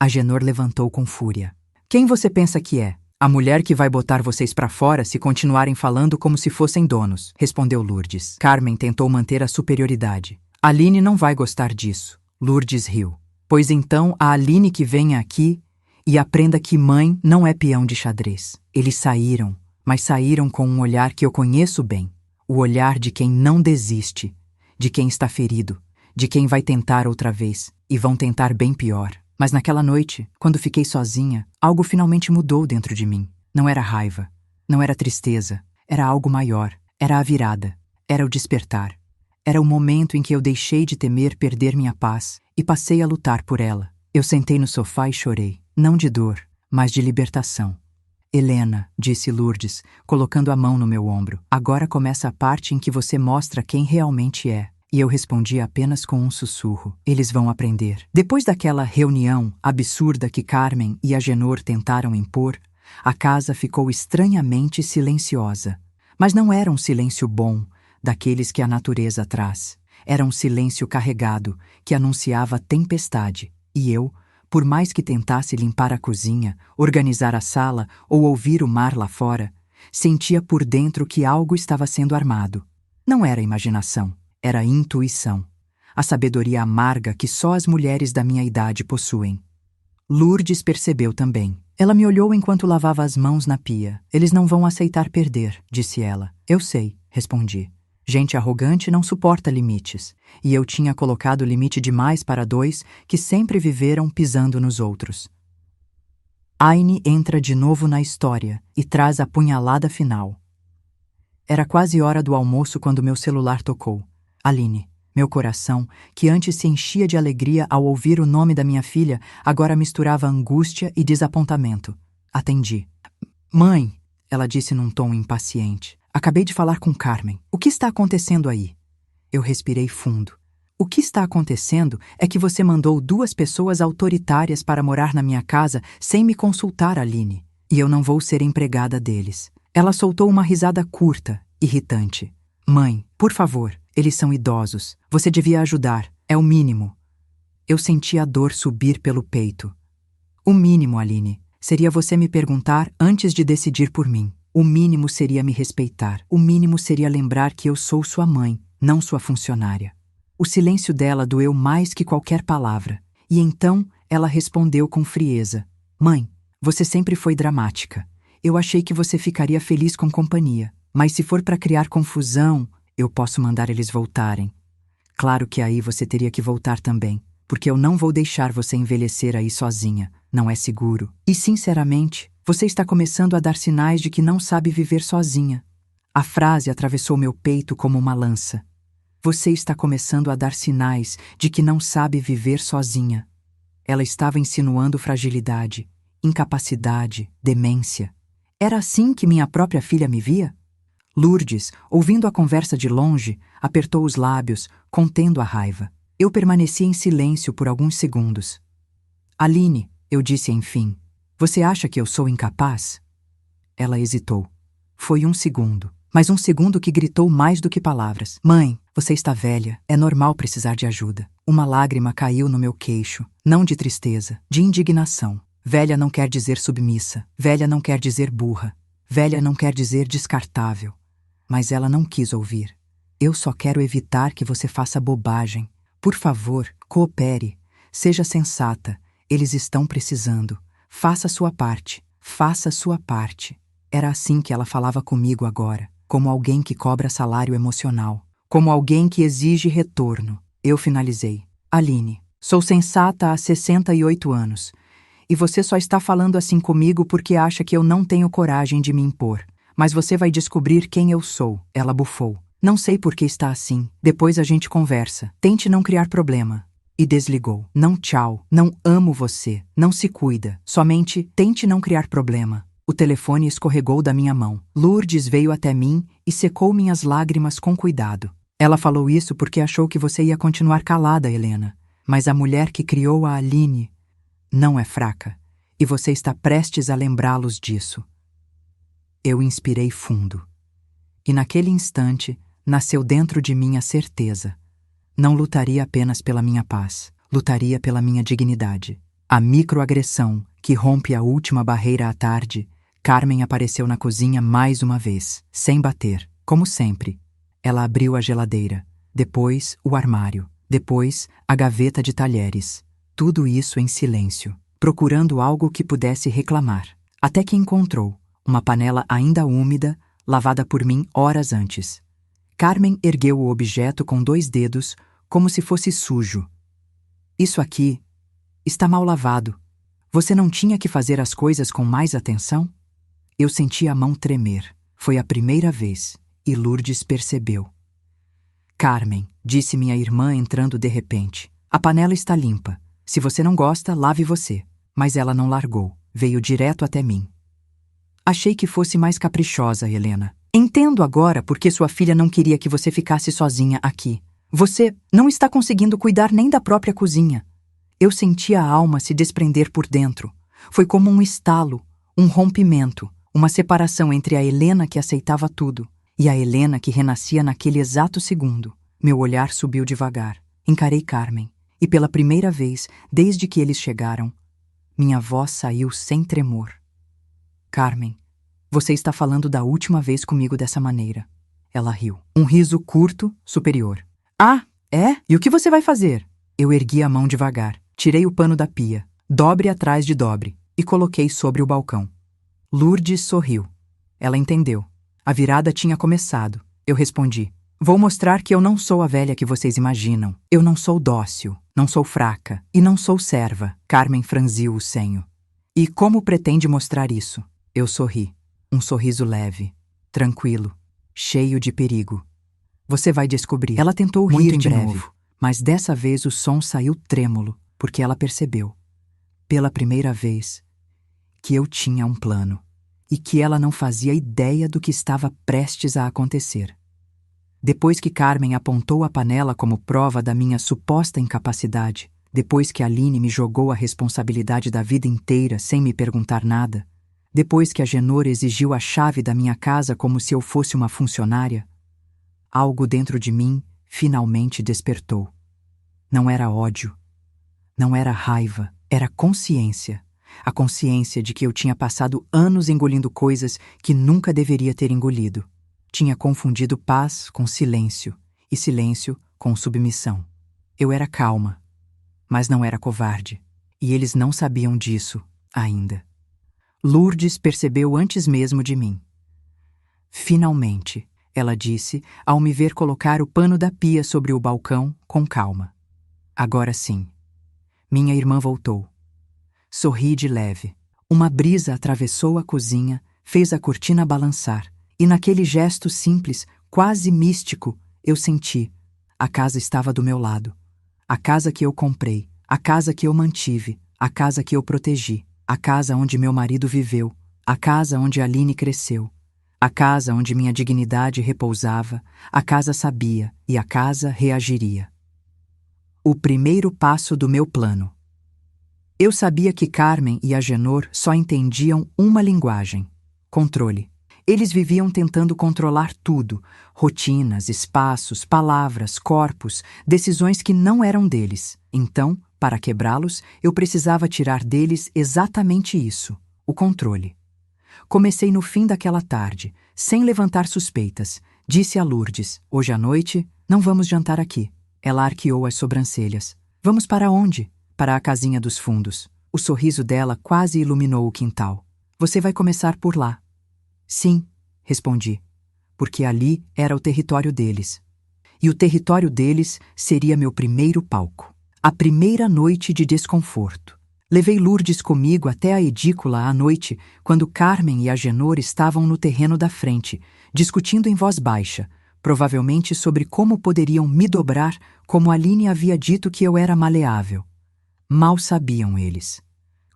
Agenor levantou com fúria. Quem você pensa que é? A mulher que vai botar vocês pra fora se continuarem falando como se fossem donos, respondeu Lourdes. Carmen tentou manter a superioridade. Aline não vai gostar disso. Lourdes riu. Pois então a Aline que venha aqui e aprenda que mãe não é peão de xadrez. Eles saíram, mas saíram com um olhar que eu conheço bem. O olhar de quem não desiste, de quem está ferido, de quem vai tentar outra vez, e vão tentar bem pior. Mas naquela noite, quando fiquei sozinha, algo finalmente mudou dentro de mim. Não era raiva, não era tristeza, era algo maior, era a virada, era o despertar. Era o momento em que eu deixei de temer perder minha paz e passei a lutar por ela. Eu sentei no sofá e chorei, não de dor, mas de libertação. Helena, disse Lourdes, colocando a mão no meu ombro, agora começa a parte em que você mostra quem realmente é. E eu respondi apenas com um sussurro. Eles vão aprender. Depois daquela reunião absurda que Carmen e Agenor tentaram impor, a casa ficou estranhamente silenciosa. Mas não era um silêncio bom, daqueles que a natureza traz. Era um silêncio carregado, que anunciava tempestade. E eu, por mais que tentasse limpar a cozinha, organizar a sala ou ouvir o mar lá fora, sentia por dentro que algo estava sendo armado. Não era imaginação. Era intuição, a sabedoria amarga que só as mulheres da minha idade possuem. Lourdes percebeu também. Ela me olhou enquanto lavava as mãos na pia. Eles não vão aceitar perder, disse ela. Eu sei, respondi. Gente arrogante não suporta limites, e eu tinha colocado limite demais para dois que sempre viveram pisando nos outros. Aine entra de novo na história e traz a punhalada final. Era quase hora do almoço quando meu celular tocou. Aline, meu coração, que antes se enchia de alegria ao ouvir o nome da minha filha, agora misturava angústia e desapontamento. Atendi. Mãe, ela disse num tom impaciente. Acabei de falar com Carmen. O que está acontecendo aí? Eu respirei fundo. O que está acontecendo é que você mandou 2 pessoas autoritárias para morar na minha casa sem me consultar, Aline. E eu não vou ser empregada deles. Ela soltou uma risada curta, irritante. Mãe, por favor. Eles são idosos. Você devia ajudar. É o mínimo. Eu senti a dor subir pelo peito. O mínimo, Aline, seria você me perguntar antes de decidir por mim. O mínimo seria me respeitar. O mínimo seria lembrar que eu sou sua mãe, não sua funcionária. O silêncio dela doeu mais que qualquer palavra. E então ela respondeu com frieza. Mãe, você sempre foi dramática. Eu achei que você ficaria feliz com companhia. Mas se for para criar confusão, eu posso mandar eles voltarem. Claro que aí você teria que voltar também, porque eu não vou deixar você envelhecer aí sozinha. Não é seguro. E, sinceramente, você está começando a dar sinais de que não sabe viver sozinha. A frase atravessou meu peito como uma lança. Você está começando a dar sinais de que não sabe viver sozinha. Ela estava insinuando fragilidade, incapacidade, demência. Era assim que minha própria filha me via? Lourdes, ouvindo a conversa de longe, apertou os lábios, contendo a raiva. Eu permaneci em silêncio por alguns segundos. Aline, eu disse enfim, você acha que eu sou incapaz? Ela hesitou. Foi um segundo, mas um segundo que gritou mais do que palavras. Mãe, você está velha, é normal precisar de ajuda. Uma lágrima caiu no meu queixo, não de tristeza, de indignação. Velha não quer dizer submissa, velha não quer dizer burra, velha não quer dizer descartável. Mas ela não quis ouvir. Eu só quero evitar que você faça bobagem. Por favor, coopere. Seja sensata. Eles estão precisando. Faça sua parte. Faça sua parte. Era assim que ela falava comigo agora, como alguém que cobra salário emocional, como alguém que exige retorno. Eu finalizei. Aline, sou sensata há 68 anos. E você só está falando assim comigo porque acha que eu não tenho coragem de me impor. Mas você vai descobrir quem eu sou, ela bufou. Não sei por que está assim. Depois a gente conversa. Tente não criar problema. E desligou. Não tchau. Não amo você. Não se cuida. Somente tente não criar problema. O telefone escorregou da minha mão. Lourdes veio até mim e secou minhas lágrimas com cuidado. Ela falou isso porque achou que você ia continuar calada, Helena. Mas a mulher que criou a Aline não é fraca. E você está prestes a lembrá-los disso. Eu inspirei fundo. E naquele instante, nasceu dentro de mim a certeza. Não lutaria apenas pela minha paz, lutaria pela minha dignidade. A microagressão que rompe a última barreira à tarde, Carmen apareceu na cozinha mais uma vez, sem bater, como sempre. Ela abriu a geladeira, depois o armário, depois a gaveta de talheres. Tudo isso em silêncio, procurando algo que pudesse reclamar. Até que encontrou uma panela ainda úmida, lavada por mim horas antes. Carmen ergueu o objeto com 2 dedos, como se fosse sujo. Isso aqui está mal lavado. Você não tinha que fazer as coisas com mais atenção? Eu senti a mão tremer. Foi a primeira vez, e Lourdes percebeu. Carmen, disse minha irmã entrando de repente, a panela está limpa. Se você não gosta, lave você. Mas ela não largou. Veio direto até mim. Achei que fosse mais caprichosa, Helena. Entendo agora por que sua filha não queria que você ficasse sozinha aqui. Você não está conseguindo cuidar nem da própria cozinha. Eu senti a alma se desprender por dentro. Foi como um estalo, um rompimento, uma separação entre a Helena que aceitava tudo e a Helena que renascia naquele exato segundo. Meu olhar subiu devagar. Encarei Carmen. E pela primeira vez, desde que eles chegaram, minha voz saiu sem tremor. Carmen, você está falando da última vez comigo dessa maneira. Ela riu. Um riso curto, superior. Ah, é? E o que você vai fazer? Eu ergui a mão devagar. Tirei o pano da pia, dobre atrás de dobre, e coloquei sobre o balcão. Lourdes sorriu. Ela entendeu. A virada tinha começado. Eu respondi. Vou mostrar que eu não sou a velha que vocês imaginam. Eu não sou dócil, não sou fraca e não sou serva. Carmen franziu o senho. E como pretende mostrar isso? Eu sorri. Um sorriso leve, tranquilo, cheio de perigo. Você vai descobrir. Ela tentou rir de novo, mas dessa vez o som saiu trêmulo, porque ela percebeu, pela primeira vez, que eu tinha um plano e que ela não fazia ideia do que estava prestes a acontecer. Depois que Carmen apontou a panela como prova da minha suposta incapacidade, depois que Aline me jogou a responsabilidade da vida inteira sem me perguntar nada, depois que a Genor exigiu a chave da minha casa como se eu fosse uma funcionária, algo dentro de mim finalmente despertou. Não era ódio, não era raiva, era consciência. A consciência de que eu tinha passado anos engolindo coisas que nunca deveria ter engolido. Tinha confundido paz com silêncio e silêncio com submissão. Eu era calma, mas não era covarde. E eles não sabiam disso ainda. Lourdes percebeu antes mesmo de mim. Finalmente, ela disse, ao me ver colocar o pano da pia sobre o balcão com calma. Agora sim. Minha irmã voltou. Sorri de leve. Uma brisa atravessou a cozinha, fez a cortina balançar, e naquele gesto simples, quase místico, eu senti. A casa estava do meu lado. A casa que eu comprei, a casa que eu mantive, a casa que eu protegi, a casa onde meu marido viveu, a casa onde Aline cresceu, a casa onde minha dignidade repousava, a casa sabia e a casa reagiria. O primeiro passo do meu plano. Eu sabia que Carmen e a Genor só entendiam uma linguagem: controle. Eles viviam tentando controlar tudo: rotinas, espaços, palavras, corpos, decisões que não eram deles. Então, para quebrá-los, eu precisava tirar deles exatamente isso: o controle. Comecei no fim daquela tarde, sem levantar suspeitas. Disse a Lourdes: hoje à noite, não vamos jantar aqui. Ela arqueou as sobrancelhas. Vamos para onde? Para a casinha dos fundos. O sorriso dela quase iluminou o quintal. Você vai começar por lá. Sim, respondi, porque ali era o território deles. E o território deles seria meu primeiro palco. A primeira noite de desconforto. Levei Lourdes comigo até a edícula à noite, quando Carmen e a Genor estavam no terreno da frente, discutindo em voz baixa, provavelmente sobre como poderiam me dobrar, como Aline havia dito que eu era maleável. Mal sabiam eles.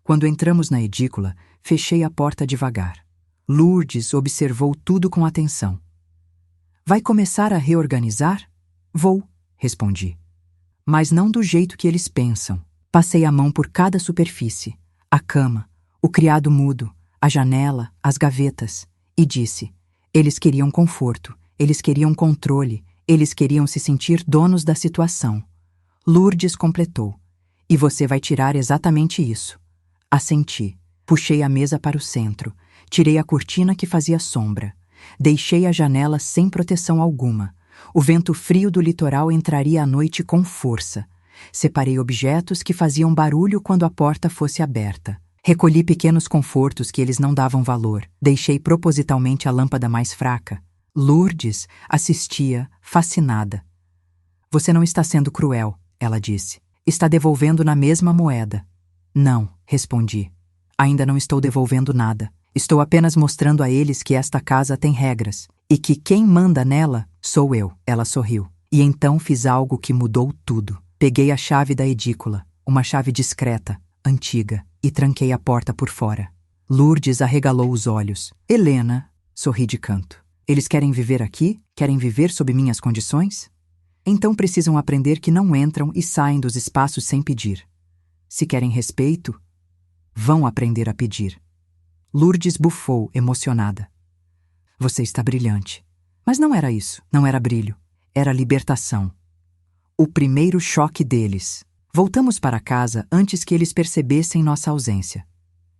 Quando entramos na edícula, fechei a porta devagar. Lourdes observou tudo com atenção. Vai começar a reorganizar? Vou, respondi. Mas não do jeito que eles pensam. Passei a mão por cada superfície, a cama, o criado mudo, a janela, as gavetas, e disse: eles queriam conforto, eles queriam controle, eles queriam se sentir donos da situação. Lourdes completou: E você vai tirar exatamente isso. Assenti. Puxei a mesa para o centro. Tirei a cortina que fazia sombra. Deixei a janela sem proteção alguma. O vento frio do litoral entraria à noite com força. Separei objetos que faziam barulho quando a porta fosse aberta. Recolhi pequenos confortos que eles não davam valor. Deixei propositalmente a lâmpada mais fraca. Lourdes assistia, fascinada. Você não está sendo cruel, ela disse. Está devolvendo na mesma moeda. Não, respondi. Ainda não estou devolvendo nada. Estou apenas mostrando a eles que esta casa tem regras e que quem manda nela sou eu. Ela sorriu. E então fiz algo que mudou tudo. Peguei a chave da edícula, uma chave discreta, antiga, e tranquei a porta por fora. Lourdes arregalou os olhos. Helena, sorri de canto. Eles querem viver aqui? Querem viver sob minhas condições? Então precisam aprender que não entram e saem dos espaços sem pedir. Se querem respeito, vão aprender a pedir. Lourdes bufou, emocionada. Você está brilhante. Mas não era isso, não era brilho. Era libertação. O primeiro choque deles. Voltamos para casa antes que eles percebessem nossa ausência.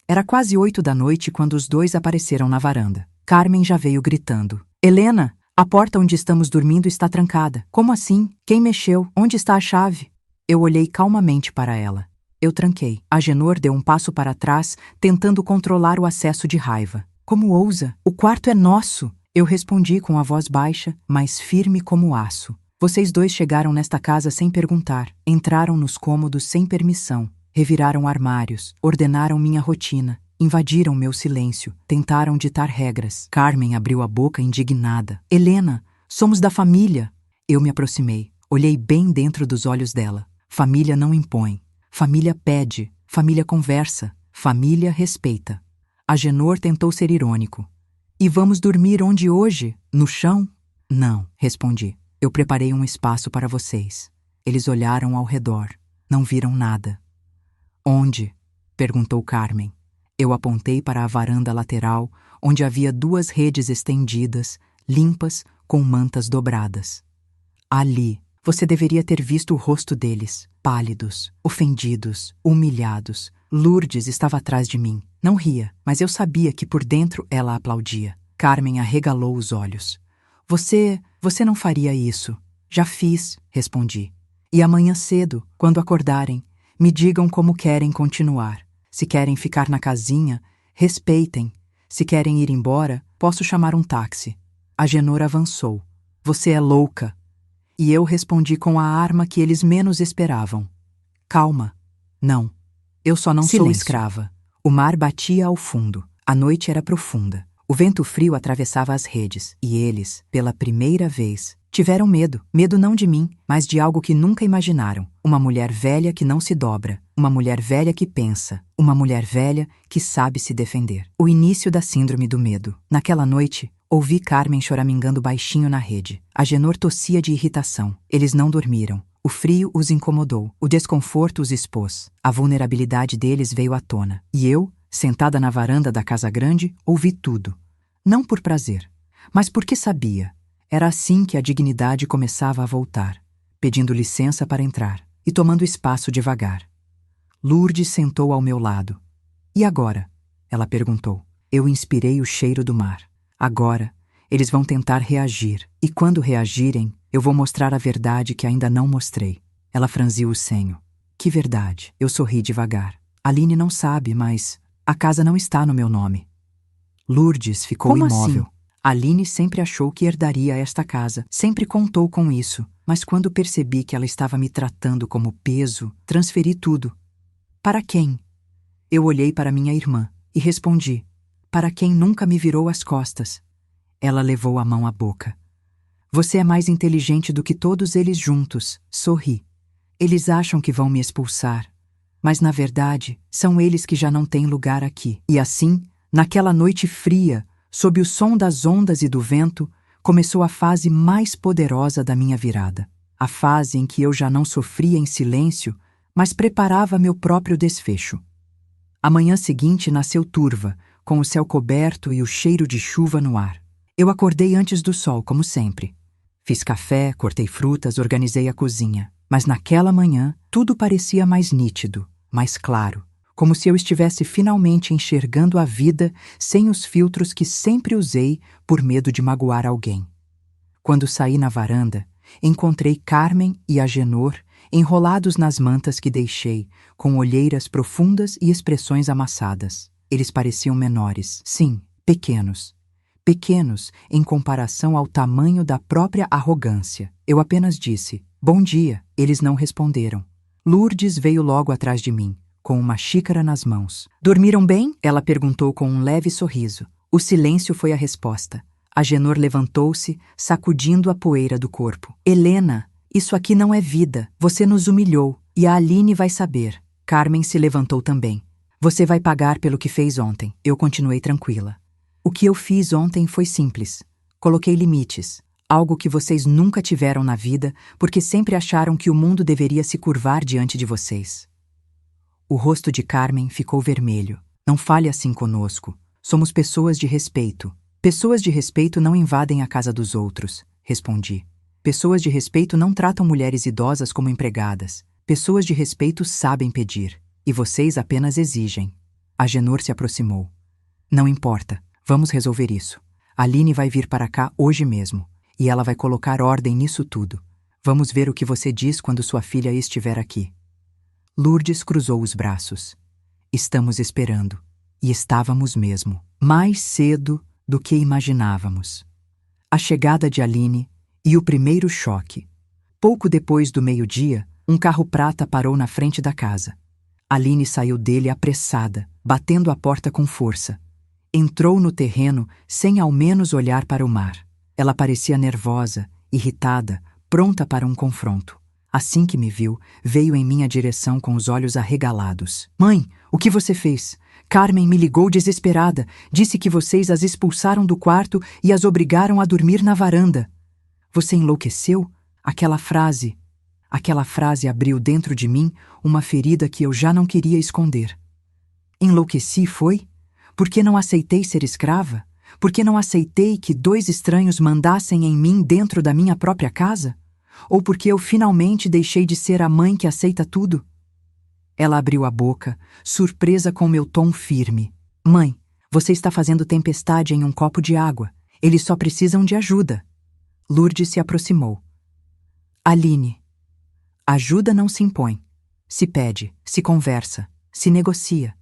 Era quase 8 da noite quando os dois apareceram na varanda. Carmen já veio gritando. Helena, a porta onde estamos dormindo está trancada. Como assim? Quem mexeu? Onde está a chave? Eu olhei calmamente para ela. Eu tranquei. Agenor deu um passo para trás, tentando controlar o acesso de raiva. Como ousa? O quarto é nosso! Eu respondi com a voz baixa, mas firme como aço. Vocês dois chegaram nesta casa sem perguntar. Entraram nos cômodos sem permissão. Reviraram armários. Ordenaram minha rotina. Invadiram meu silêncio. Tentaram ditar regras. Carmen abriu a boca indignada. Helena, somos da família! Eu me aproximei. Olhei bem dentro dos olhos dela. Família não impõe. Família pede. Família conversa. Família respeita. Agenor tentou ser irônico. E vamos dormir onde hoje? No chão? Não, respondi. Eu preparei um espaço para vocês. Eles olharam ao redor. Não viram nada. Onde? Perguntou Carmen. Eu apontei para a varanda lateral, onde havia 2 redes estendidas, limpas, com mantas dobradas. Ali, você deveria ter visto o rosto deles, pálidos, ofendidos, humilhados. Lourdes estava atrás de mim. Não ria, mas eu sabia que por dentro ela aplaudia. Carmen arregalou os olhos. Você não faria isso. Já fiz, respondi. E amanhã cedo, quando acordarem, me digam como querem continuar. Se querem ficar na casinha, respeitem. Se querem ir embora, posso chamar um táxi. Agenor avançou. Você é louca. E eu respondi com a arma que eles menos esperavam. Calma. Não. Eu só não sou escrava. O mar batia ao fundo. A noite era profunda. O vento frio atravessava as redes. E eles, pela primeira vez, tiveram medo. Medo não de mim, mas de algo que nunca imaginaram. Uma mulher velha que não se dobra. Uma mulher velha que pensa. Uma mulher velha que sabe se defender. O início da síndrome do medo. Naquela noite, ouvi Carmen choramingando baixinho na rede. Agenor tossia de irritação. Eles não dormiram. O frio os incomodou. O desconforto os expôs. A vulnerabilidade deles veio à tona. E eu, sentada na varanda da casa grande, ouvi tudo. Não por prazer, mas porque sabia. Era assim que a dignidade começava a voltar, pedindo licença para entrar e tomando espaço devagar. Lourdes sentou ao meu lado. E agora? Ela perguntou. Eu inspirei o cheiro do mar. Agora, eles vão tentar reagir. E quando reagirem, eu vou mostrar a verdade que ainda não mostrei. Ela franziu o senho. Que verdade? Eu sorri devagar. Aline não sabe, mas a casa não está no meu nome. Lourdes ficou imóvel. Assim? Aline sempre achou que herdaria esta casa. Sempre contou com isso. Mas quando percebi que ela estava me tratando como peso, transferi tudo. Para quem? Eu olhei para minha irmã e respondi. Para quem nunca me virou as costas. Ela levou a mão à boca. Você é mais inteligente do que todos eles juntos. Sorri. Eles acham que vão me expulsar. Mas, na verdade, são eles que já não têm lugar aqui. E assim, naquela noite fria, sob o som das ondas e do vento, começou a fase mais poderosa da minha virada. A fase em que eu já não sofria em silêncio, mas preparava meu próprio desfecho. A manhã seguinte nasceu turva, com o céu coberto e o cheiro de chuva no ar. Eu acordei antes do sol, como sempre. Fiz café, cortei frutas, organizei a cozinha. Mas naquela manhã, tudo parecia mais nítido, mais claro, como se eu estivesse finalmente enxergando a vida sem os filtros que sempre usei por medo de magoar alguém. Quando saí na varanda, encontrei Carmen e Agenor enrolados nas mantas que deixei, com olheiras profundas e expressões amassadas. Eles pareciam menores, sim, pequenos. Pequenos em comparação ao tamanho da própria arrogância. Eu apenas disse, bom dia. Eles não responderam. Lourdes veio logo atrás de mim, com uma xícara nas mãos. Dormiram bem? Ela perguntou com um leve sorriso. O silêncio foi a resposta. Agenor levantou-se, sacudindo a poeira do corpo. Helena, isso aqui não é vida. Você nos humilhou, e a Aline vai saber. Carmen se levantou também. Você vai pagar pelo que fez ontem. Eu continuei tranquila. O que eu fiz ontem foi simples. Coloquei limites, algo que vocês nunca tiveram na vida, porque sempre acharam que o mundo deveria se curvar diante de vocês. O rosto de Carmen ficou vermelho. Não fale assim conosco. Somos pessoas de respeito. Pessoas de respeito não invadem a casa dos outros, respondi. Pessoas de respeito não tratam mulheres idosas como empregadas. Pessoas de respeito sabem pedir, e vocês apenas exigem. Agenor se aproximou. Não importa, vamos resolver isso. Aline vai vir para cá hoje mesmo, e ela vai colocar ordem nisso tudo. Vamos ver o que você diz quando sua filha estiver aqui. Lourdes cruzou os braços. Estamos esperando. E estávamos mesmo. Mais cedo do que imaginávamos. A chegada de Aline e o primeiro choque. Pouco depois do meio-dia, um carro prata parou na frente da casa. Aline saiu dele apressada, batendo a porta com força. Entrou no terreno sem ao menos olhar para o mar. Ela parecia nervosa, irritada, pronta para um confronto. Assim que me viu, veio em minha direção com os olhos arregalados. Mãe, o que você fez? Carmen me ligou desesperada. Disse que vocês as expulsaram do quarto e as obrigaram a dormir na varanda. Você enlouqueceu? Aquela frase abriu dentro de mim uma ferida que eu já não queria esconder. Enlouqueci, foi? Porque não aceitei ser escrava? Porque não aceitei que dois estranhos mandassem em mim dentro da minha própria casa? Ou porque eu finalmente deixei de ser a mãe que aceita tudo? Ela abriu a boca, surpresa com meu tom firme. Mãe, você está fazendo tempestade em um copo de água. Eles só precisam de ajuda. Lourdes se aproximou. Aline, ajuda não se impõe. Se pede, se conversa, se negocia.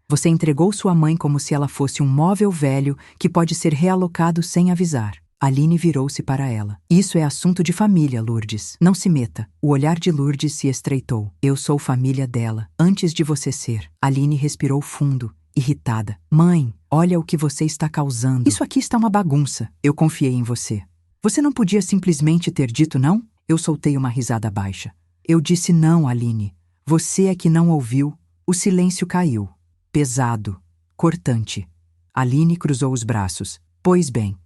Você entregou sua mãe como se ela fosse um móvel velho que pode ser realocado sem avisar. Aline virou-se para ela. Isso é assunto de família, Lourdes. Não se meta. O olhar de Lourdes se estreitou. Eu sou família dela, antes de você ser. Aline respirou fundo, irritada. Mãe, olha o que você está causando. Isso aqui está uma bagunça. Eu confiei em você. Você não podia simplesmente ter dito não? Eu soltei uma risada baixa. Eu disse não, Aline. Você é que não ouviu. O silêncio caiu. Pesado. Cortante. Aline cruzou os braços. Pois bem.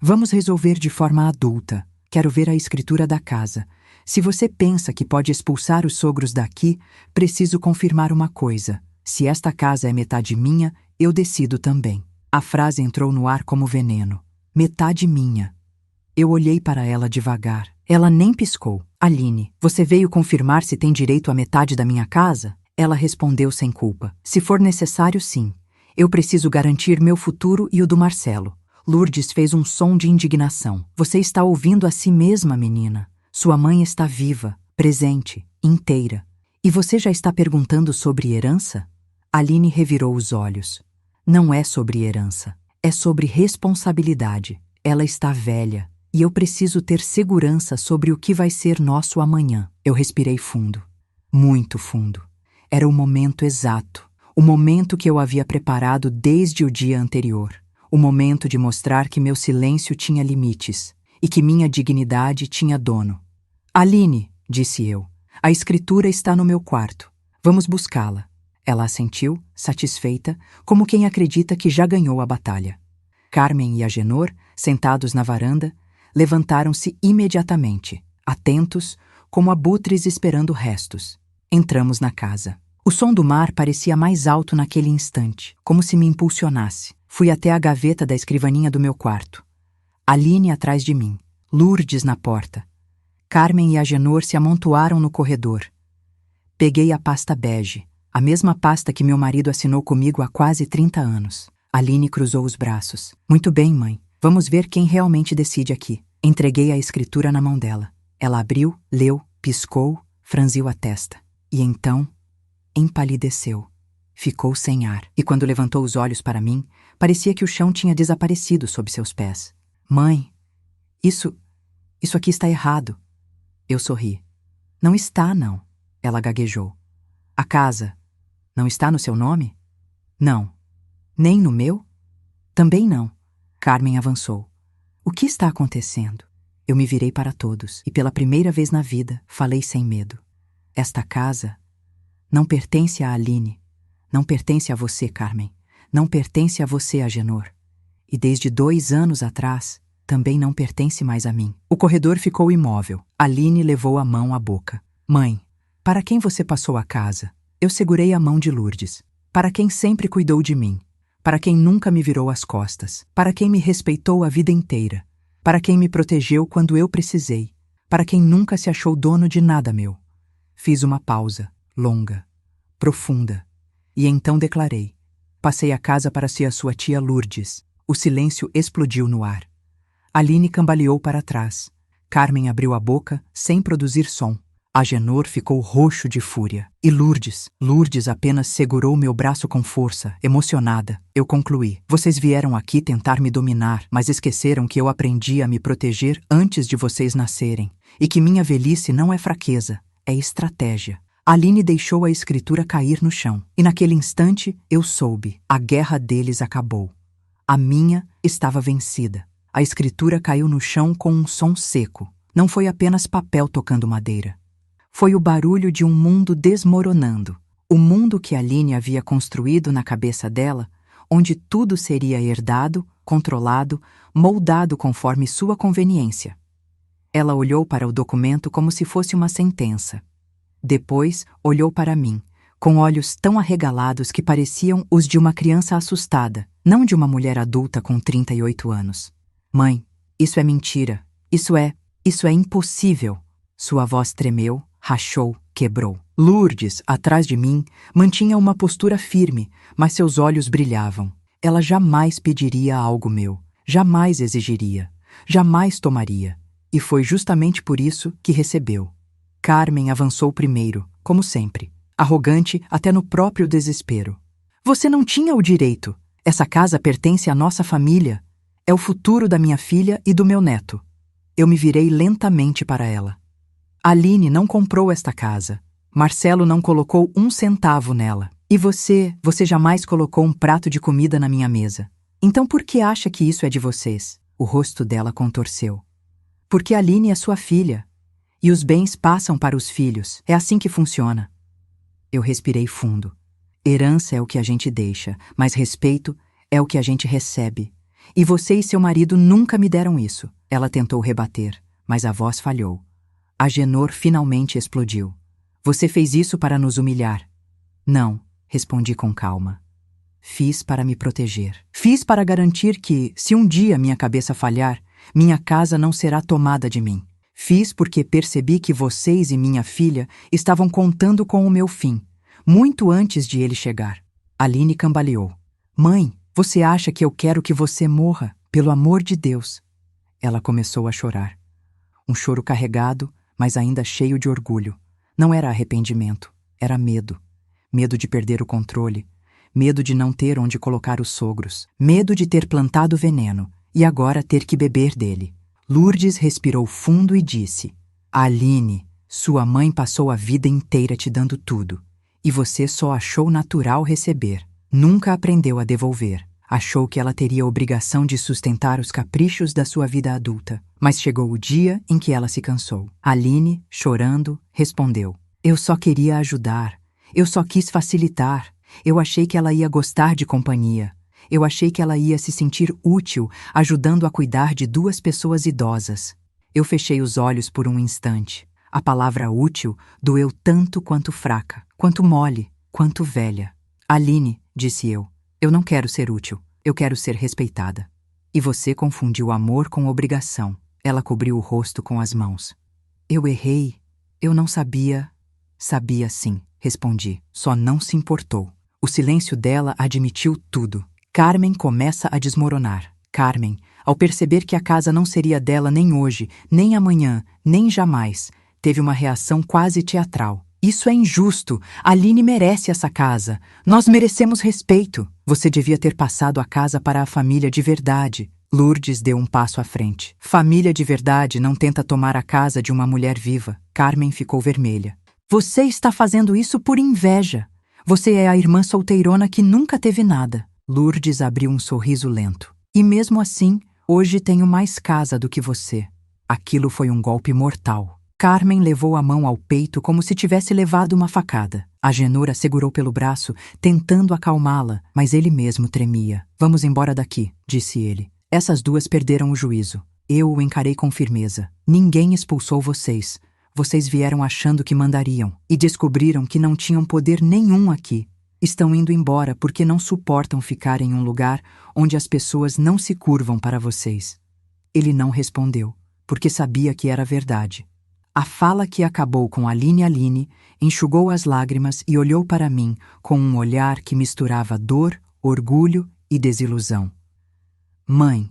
Vamos resolver de forma adulta. Quero ver a escritura da casa. Se você pensa que pode expulsar os sogros daqui, preciso confirmar uma coisa. Se esta casa é metade minha, eu decido também. A frase entrou no ar como veneno. Metade minha. Eu olhei para ela devagar. Ela nem piscou. Aline, você veio confirmar se tem direito à metade da minha casa? Ela respondeu sem culpa. Se for necessário, sim. Eu preciso garantir meu futuro e o do Marcelo. Lourdes fez um som de indignação. Você está ouvindo a si mesma, menina. Sua mãe está viva, presente, inteira. E você já está perguntando sobre herança? Aline revirou os olhos. Não é sobre herança. É sobre responsabilidade. Ela está velha. E eu preciso ter segurança sobre o que vai ser nosso amanhã. Eu respirei fundo. Muito fundo. Era o momento exato. O momento que eu havia preparado desde o dia anterior. O momento de mostrar que meu silêncio tinha limites e que minha dignidade tinha dono. Aline, disse eu, a escritura está no meu quarto. Vamos buscá-la. Ela assentiu, satisfeita, como quem acredita que já ganhou a batalha. Carmen e Agenor, sentados na varanda, levantaram-se imediatamente, atentos, como abutres esperando restos. Entramos na casa. O som do mar parecia mais alto naquele instante, como se me impulsionasse. Fui até a gaveta da escrivaninha do meu quarto. Aline atrás de mim, Lourdes na porta. Carmen e Agenor se amontoaram no corredor. Peguei a pasta bege, a mesma pasta que meu marido assinou comigo há quase 30 anos. Aline cruzou os braços. Muito bem, mãe. Vamos ver quem realmente decide aqui. Entreguei a escritura na mão dela. Ela abriu, leu, piscou, franziu a testa. E então, empalideceu. Ficou sem ar. E quando levantou os olhos para mim, parecia que o chão tinha desaparecido sob seus pés. Mãe, isso aqui está errado. Eu sorri. Não está, não. Ela gaguejou. A casa não está no seu nome? Não. Nem no meu? Também não. Carmen avançou. O que está acontecendo? Eu me virei para todos e pela primeira vez na vida falei sem medo. Esta casa não pertence a Aline. Não pertence a você, Carmen. Não pertence a você, Agenor. E desde 2 anos atrás, também não pertence mais a mim. O corredor ficou imóvel. Aline levou a mão à boca. Mãe, para quem você passou a casa? Eu segurei a mão de Lourdes. Para quem sempre cuidou de mim. Para quem nunca me virou as costas. Para quem me respeitou a vida inteira. Para quem me protegeu quando eu precisei. Para quem nunca se achou dono de nada meu. Fiz uma pausa, longa, profunda. E então declarei. Passei a casa para ser a sua tia Lourdes. O silêncio explodiu no ar. Aline cambaleou para trás. Carmen abriu a boca, sem produzir som. Agenor ficou roxo de fúria. E Lourdes apenas segurou meu braço com força, emocionada. Eu concluí. Vocês vieram aqui tentar me dominar, mas esqueceram que eu aprendi a me proteger antes de vocês nascerem. E que minha velhice não é fraqueza, é estratégia. Aline deixou a escritura cair no chão. E naquele instante, eu soube. A guerra deles acabou. A minha estava vencida. A escritura caiu no chão com um som seco. Não foi apenas papel tocando madeira. Foi o barulho de um mundo desmoronando. O mundo que Aline havia construído na cabeça dela, onde tudo seria herdado, controlado, moldado conforme sua conveniência. Ela olhou para o documento como se fosse uma sentença. Depois, olhou para mim, com olhos tão arregalados que pareciam os de uma criança assustada, não de uma mulher adulta com 38 anos. Mãe, isso é mentira. Isso é impossível. Sua voz tremeu, rachou, quebrou. Lourdes, atrás de mim, mantinha uma postura firme, mas seus olhos brilhavam. Ela jamais pediria algo meu, jamais exigiria, jamais tomaria. E foi justamente por isso que recebeu. Carmen avançou primeiro, como sempre, arrogante até no próprio desespero. Você não tinha o direito. Essa casa pertence à nossa família. É o futuro da minha filha e do meu neto. Eu me virei lentamente para ela. Aline não comprou esta casa. Marcelo não colocou 1 centavo nela. E você jamais colocou um prato de comida na minha mesa. Então por que acha que isso é de vocês? O rosto dela contorceu. Porque Aline é sua filha. E os bens passam para os filhos. É assim que funciona. Eu respirei fundo. Herança é o que a gente deixa, mas respeito é o que a gente recebe. E você e seu marido nunca me deram isso. Ela tentou rebater, mas a voz falhou. Agenor finalmente explodiu. Você fez isso para nos humilhar. Não, respondi com calma. Fiz para me proteger. Fiz para garantir que, se um dia minha cabeça falhar, minha casa não será tomada de mim. Fiz porque percebi que vocês e minha filha estavam contando com o meu fim, muito antes de ele chegar. Aline cambaleou. Mãe, você acha que eu quero que você morra? Pelo amor de Deus. Ela começou a chorar. Um choro carregado, mas ainda cheio de orgulho. Não era arrependimento, era medo. Medo de perder o controle. Medo de não ter onde colocar os sogros. Medo de ter plantado veneno e agora ter que beber dele. Lourdes respirou fundo e disse: Aline, sua mãe passou a vida inteira te dando tudo. E você só achou natural receber. Nunca aprendeu a devolver. Achou que ela teria a obrigação de sustentar os caprichos da sua vida adulta. Mas chegou o dia em que ela se cansou. Aline, chorando, respondeu: Eu só queria ajudar. Eu só quis facilitar. Eu achei que ela ia gostar de companhia. Eu achei que ela ia se sentir útil, ajudando a cuidar de 2 pessoas idosas. Eu fechei os olhos por um instante. A palavra útil doeu tanto quanto fraca, quanto mole, quanto velha. Aline, disse eu não quero ser útil, eu quero ser respeitada. E você confundiu amor com obrigação. Ela cobriu o rosto com as mãos. Eu errei. Eu não sabia. Sabia sim, respondi. Só não se importou. O silêncio dela admitiu tudo. Carmen começa a desmoronar. Carmen, ao perceber que a casa não seria dela nem hoje, nem amanhã, nem jamais, teve uma reação quase teatral. Isso é injusto. Aline merece essa casa. Nós merecemos respeito. Você devia ter passado a casa para a família de verdade. Lourdes deu um passo à frente. Família de verdade não tenta tomar a casa de uma mulher viva. Carmen ficou vermelha. Você está fazendo isso por inveja. Você é a irmã solteirona que nunca teve nada. Lourdes abriu um sorriso lento. E mesmo assim, hoje tenho mais casa do que você. Aquilo foi um golpe mortal. Carmen levou a mão ao peito como se tivesse levado uma facada. Agenor a segurou pelo braço, tentando acalmá-la, mas ele mesmo tremia. Vamos embora daqui, disse ele. Essas duas perderam o juízo. Eu o encarei com firmeza. Ninguém expulsou vocês. Vocês vieram achando que mandariam e descobriram que não tinham poder nenhum aqui. Estão indo embora porque não suportam ficar em um lugar onde as pessoas não se curvam para vocês. Ele não respondeu, porque sabia que era verdade. A fala que acabou com Aline enxugou as lágrimas e olhou para mim com um olhar que misturava dor, orgulho e desilusão. Mãe,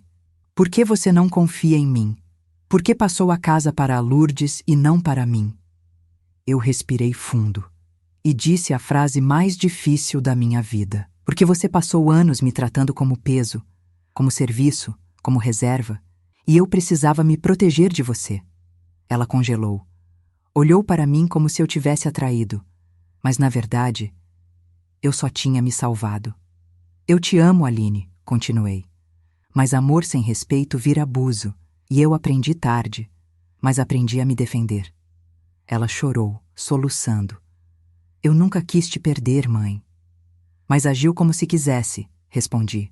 por que você não confia em mim? Por que passou a casa para a Lourdes e não para mim? Eu respirei fundo e disse a frase mais difícil da minha vida. Porque você passou anos me tratando como peso, como serviço, como reserva, e eu precisava me proteger de você. Ela congelou. Olhou para mim como se eu tivesse atraído, mas na verdade, eu só tinha me salvado. Eu te amo, Aline, continuei. Mas amor sem respeito vira abuso, e eu aprendi tarde, mas aprendi a me defender. Ela chorou, soluçando. Eu nunca quis te perder, mãe. Mas agiu como se quisesse, respondi.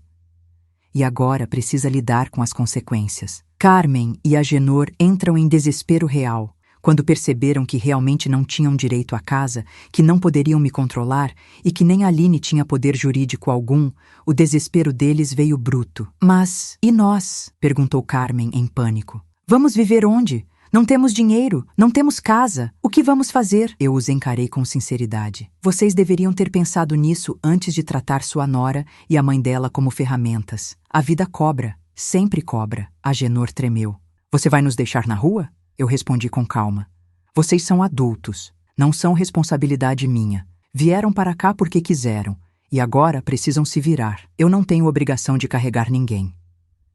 E agora precisa lidar com as consequências. Carmen e Agenor entram em desespero real, quando perceberam que realmente não tinham direito à casa, que não poderiam me controlar e que nem Aline tinha poder jurídico algum. O desespero deles veio bruto. Mas, e nós? Perguntou Carmen em pânico. Vamos viver onde? Não temos dinheiro, não temos casa. O que vamos fazer? Eu os encarei com sinceridade. Vocês deveriam ter pensado nisso antes de tratar sua nora e a mãe dela como ferramentas. A vida cobra, sempre cobra. Agenor tremeu. Você vai nos deixar na rua? Eu respondi com calma. Vocês são adultos, não são responsabilidade minha. Vieram para cá porque quiseram, e agora precisam se virar. Eu não tenho obrigação de carregar ninguém.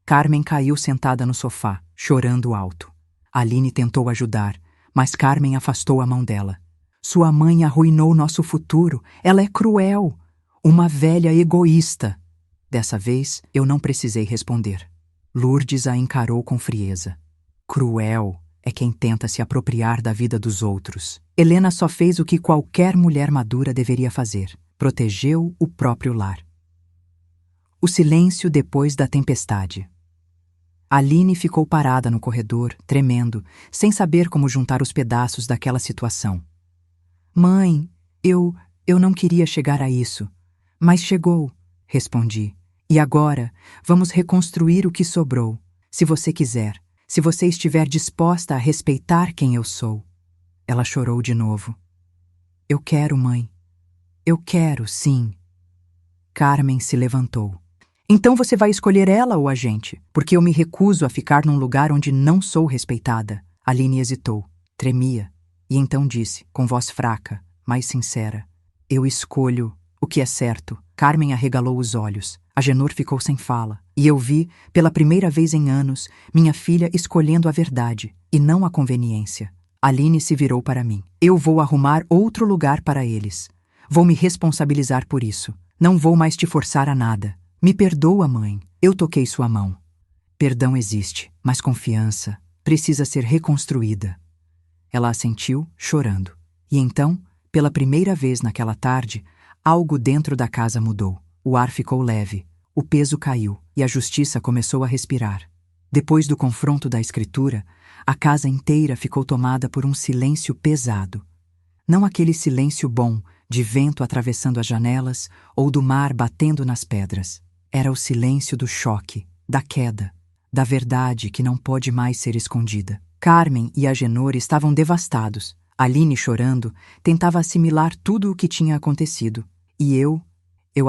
Carmen caiu sentada no sofá, chorando alto. Aline tentou ajudar, mas Carmen afastou a mão dela. Sua mãe arruinou nosso futuro. Ela é cruel. Uma velha egoísta. Dessa vez, eu não precisei responder. Lourdes a encarou com frieza. Cruel é quem tenta se apropriar da vida dos outros. Helena só fez o que qualquer mulher madura deveria fazer. Protegeu o próprio lar. O silêncio depois da tempestade. Aline ficou parada no corredor, tremendo, sem saber como juntar os pedaços daquela situação. Mãe, eu não queria chegar a isso. Mas chegou, respondi. E agora, vamos reconstruir o que sobrou, se você quiser, se você estiver disposta a respeitar quem eu sou. Ela chorou de novo. Eu quero, mãe. Eu quero, sim. Carmen se levantou. Então você vai escolher ela ou a gente? Porque eu me recuso a ficar num lugar onde não sou respeitada. Aline hesitou, tremia, e então disse, com voz fraca, mas sincera. Eu escolho o que é certo. Carmen arregalou os olhos. Agenor ficou sem fala. E eu vi, pela primeira vez em anos, minha filha escolhendo a verdade, e não a conveniência. Aline se virou para mim. Eu vou arrumar outro lugar para eles. Vou me responsabilizar por isso. Não vou mais te forçar a nada. Me perdoa, mãe. Eu toquei sua mão. Perdão existe, mas confiança precisa ser reconstruída. Ela assentiu, chorando. E então, pela primeira vez naquela tarde, algo dentro da casa mudou. O ar ficou leve, o peso caiu e a justiça começou a respirar. Depois do confronto da escritura, a casa inteira ficou tomada por um silêncio pesado. Não aquele silêncio bom, de vento atravessando as janelas ou do mar batendo nas pedras. Era o silêncio do choque, da queda, da verdade que não pode mais ser escondida. Carmen e Agenor estavam devastados. Aline, chorando, tentava assimilar tudo o que tinha acontecido. E eu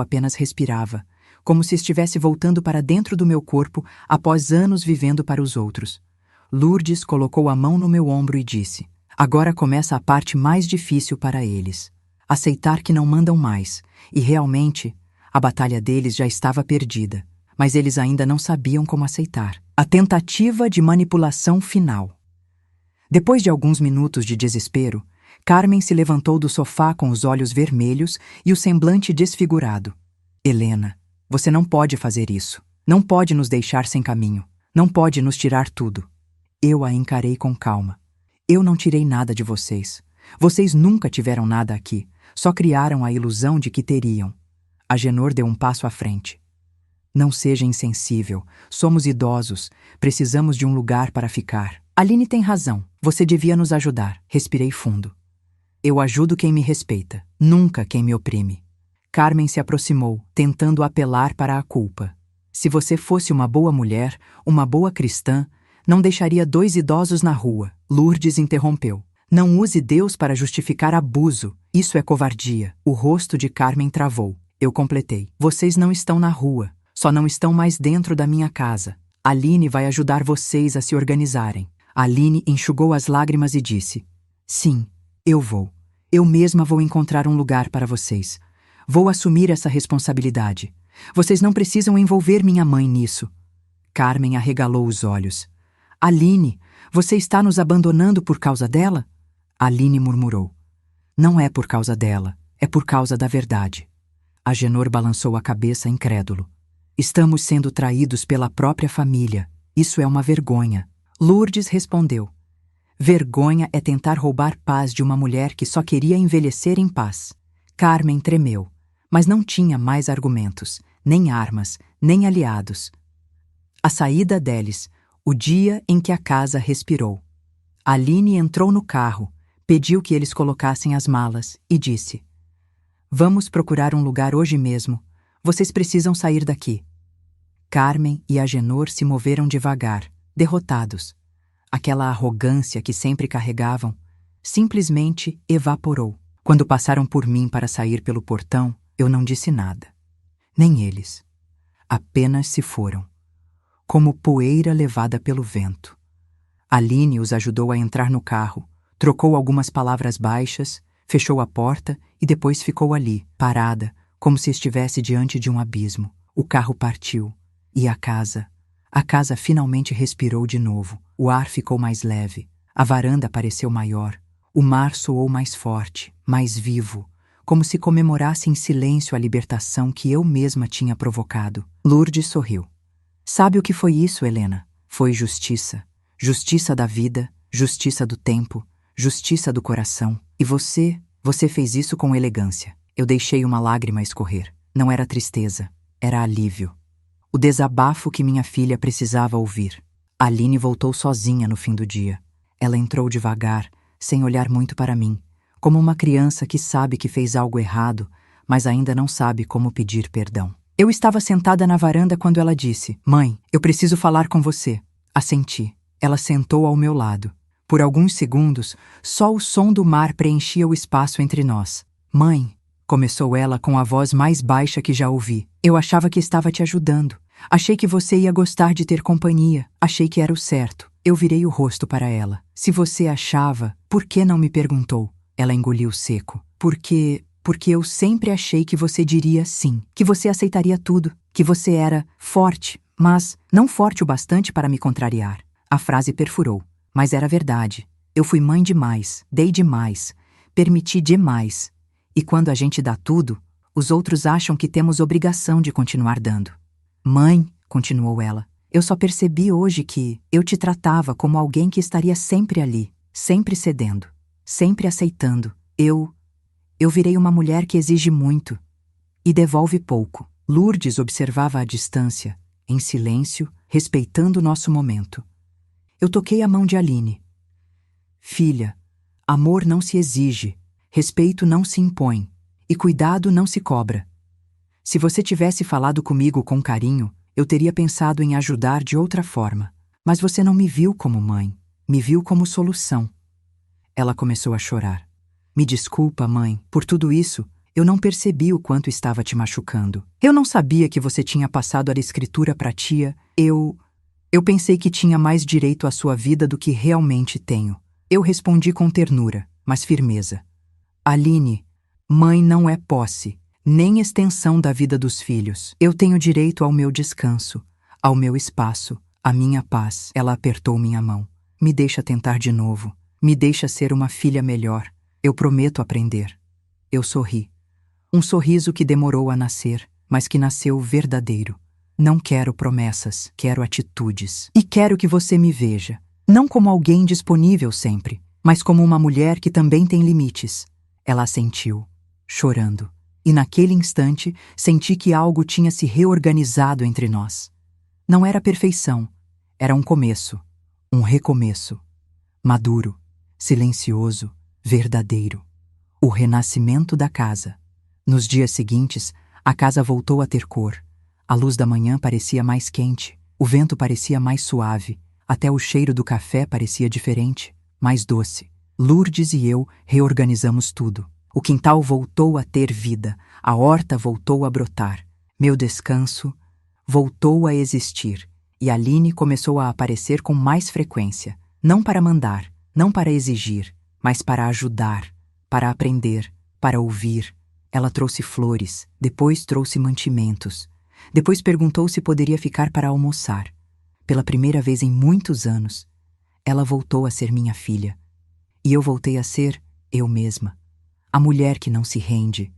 apenas respirava, como se estivesse voltando para dentro do meu corpo após anos vivendo para os outros. Lourdes colocou a mão no meu ombro e disse: agora começa a parte mais difícil para eles. Aceitar que não mandam mais, e realmente, a batalha deles já estava perdida, mas eles ainda não sabiam como aceitar. A tentativa de manipulação final. Depois de alguns minutos de desespero, Carmen se levantou do sofá com os olhos vermelhos e o semblante desfigurado. Helena, você não pode fazer isso. Não pode nos deixar sem caminho. Não pode nos tirar tudo. Eu a encarei com calma. Eu não tirei nada de vocês. Vocês nunca tiveram nada aqui. Só criaram a ilusão de que teriam. Agenor deu um passo à frente. Não seja insensível. Somos idosos. Precisamos de um lugar para ficar. Aline tem razão. Você devia nos ajudar. Respirei fundo. Eu ajudo quem me respeita, nunca quem me oprime. Carmen se aproximou, tentando apelar para a culpa. Se você fosse uma boa mulher, uma boa cristã, não deixaria 2 idosos na rua. Lourdes interrompeu. Não use Deus para justificar abuso. Isso é covardia. O rosto de Carmen travou. Eu completei. Vocês não estão na rua. Só não estão mais dentro da minha casa. Aline vai ajudar vocês a se organizarem. Aline enxugou as lágrimas e disse: sim, eu vou. Eu mesma vou encontrar um lugar para vocês. Vou assumir essa responsabilidade. Vocês não precisam envolver minha mãe nisso. Carmen arregalou os olhos. Aline, você está nos abandonando por causa dela? Aline murmurou. Não é por causa dela, é por causa da verdade. Agenor balançou a cabeça incrédulo. Estamos sendo traídos pela própria família. Isso é uma vergonha. Lourdes respondeu. Vergonha é tentar roubar paz de uma mulher que só queria envelhecer em paz. Carmen tremeu, mas não tinha mais argumentos, nem armas, nem aliados. A saída deles, o dia em que a casa respirou. Aline entrou no carro, pediu que eles colocassem as malas e disse: vamos procurar um lugar hoje mesmo. Vocês precisam sair daqui. Carmen e Agenor se moveram devagar, derrotados. Aquela arrogância que sempre carregavam simplesmente evaporou. Quando passaram por mim para sair pelo portão, eu não disse nada. Nem eles. Apenas se foram, como poeira levada pelo vento. Aline os ajudou a entrar no carro, trocou algumas palavras baixas, fechou a porta e depois ficou ali, parada, como se estivesse diante de um abismo. O carro partiu. E a casa finalmente respirou de novo. O ar ficou mais leve. A varanda pareceu maior. O mar soou mais forte, mais vivo, como se comemorasse em silêncio a libertação que eu mesma tinha provocado. Lourdes sorriu. Sabe o que foi isso, Helena? Foi justiça. Justiça da vida, justiça do tempo, justiça do coração. E você fez isso com elegância. Eu deixei uma lágrima escorrer. Não era tristeza, era alívio. O desabafo que minha filha precisava ouvir. Aline voltou sozinha no fim do dia. Ela entrou devagar, sem olhar muito para mim, como uma criança que sabe que fez algo errado, mas ainda não sabe como pedir perdão. Eu estava sentada na varanda quando ela disse: Mãe, eu preciso falar com você. Assenti. Ela sentou ao meu lado. Por alguns segundos, só o som do mar preenchia o espaço entre nós. Mãe, começou ela com a voz mais baixa que já ouvi. Eu achava que estava te ajudando. Achei que você ia gostar de ter companhia. Achei que era o certo. Eu virei o rosto para ela. Se você achava, por que não me perguntou? Ela engoliu seco. Porque eu sempre achei que você diria sim, que você aceitaria tudo, que você era forte, mas não forte o bastante para me contrariar. A frase perfurou, mas era verdade. Eu fui mãe demais, dei demais, permiti demais. E quando a gente dá tudo, os outros acham que temos obrigação de continuar dando. Mãe, continuou ela, eu só percebi hoje que eu te tratava como alguém que estaria sempre ali, sempre cedendo, sempre aceitando. Eu virei uma mulher que exige muito e devolve pouco. Lourdes observava à distância, em silêncio, respeitando nosso momento. Eu toquei a mão de Aline. Filha, amor não se exige, respeito não se impõe, e cuidado não se cobra. Se você tivesse falado comigo com carinho, eu teria pensado em ajudar de outra forma. Mas você não me viu como mãe. Me viu como solução. Ela começou a chorar. Me desculpa, mãe, por tudo isso. Eu não percebi o quanto estava te machucando. Eu não sabia que você tinha passado a escritura para a tia. Eu pensei que tinha mais direito à sua vida do que realmente tenho. Eu respondi com ternura, mas firmeza. Aline, mãe não é posse, nem extensão da vida dos filhos. Eu tenho direito ao meu descanso, ao meu espaço, à minha paz. Ela apertou minha mão. Me deixa tentar de novo. Me deixa ser uma filha melhor. Eu prometo aprender. Eu sorri. Um sorriso que demorou a nascer, mas que nasceu verdadeiro. Não quero promessas, quero atitudes. E quero que você me veja, não como alguém disponível sempre, mas como uma mulher que também tem limites. Ela assentiu, chorando. E naquele instante, senti que algo tinha se reorganizado entre nós. Não era perfeição, era um começo, um recomeço. Maduro, silencioso, verdadeiro. O renascimento da casa. Nos dias seguintes, a casa voltou a ter cor. A luz da manhã parecia mais quente, o vento parecia mais suave, até o cheiro do café parecia diferente, mais doce. Lourdes e eu reorganizamos tudo. O quintal voltou a ter vida, a horta voltou a brotar. Meu descanso voltou a existir, e Aline começou a aparecer com mais frequência, não para mandar, não para exigir, mas para ajudar, para aprender, para ouvir. Ela trouxe flores, depois trouxe mantimentos. Depois perguntou se poderia ficar para almoçar. Pela primeira vez em muitos anos, ela voltou a ser minha filha. E eu voltei a ser eu mesma. A mulher que não se rende.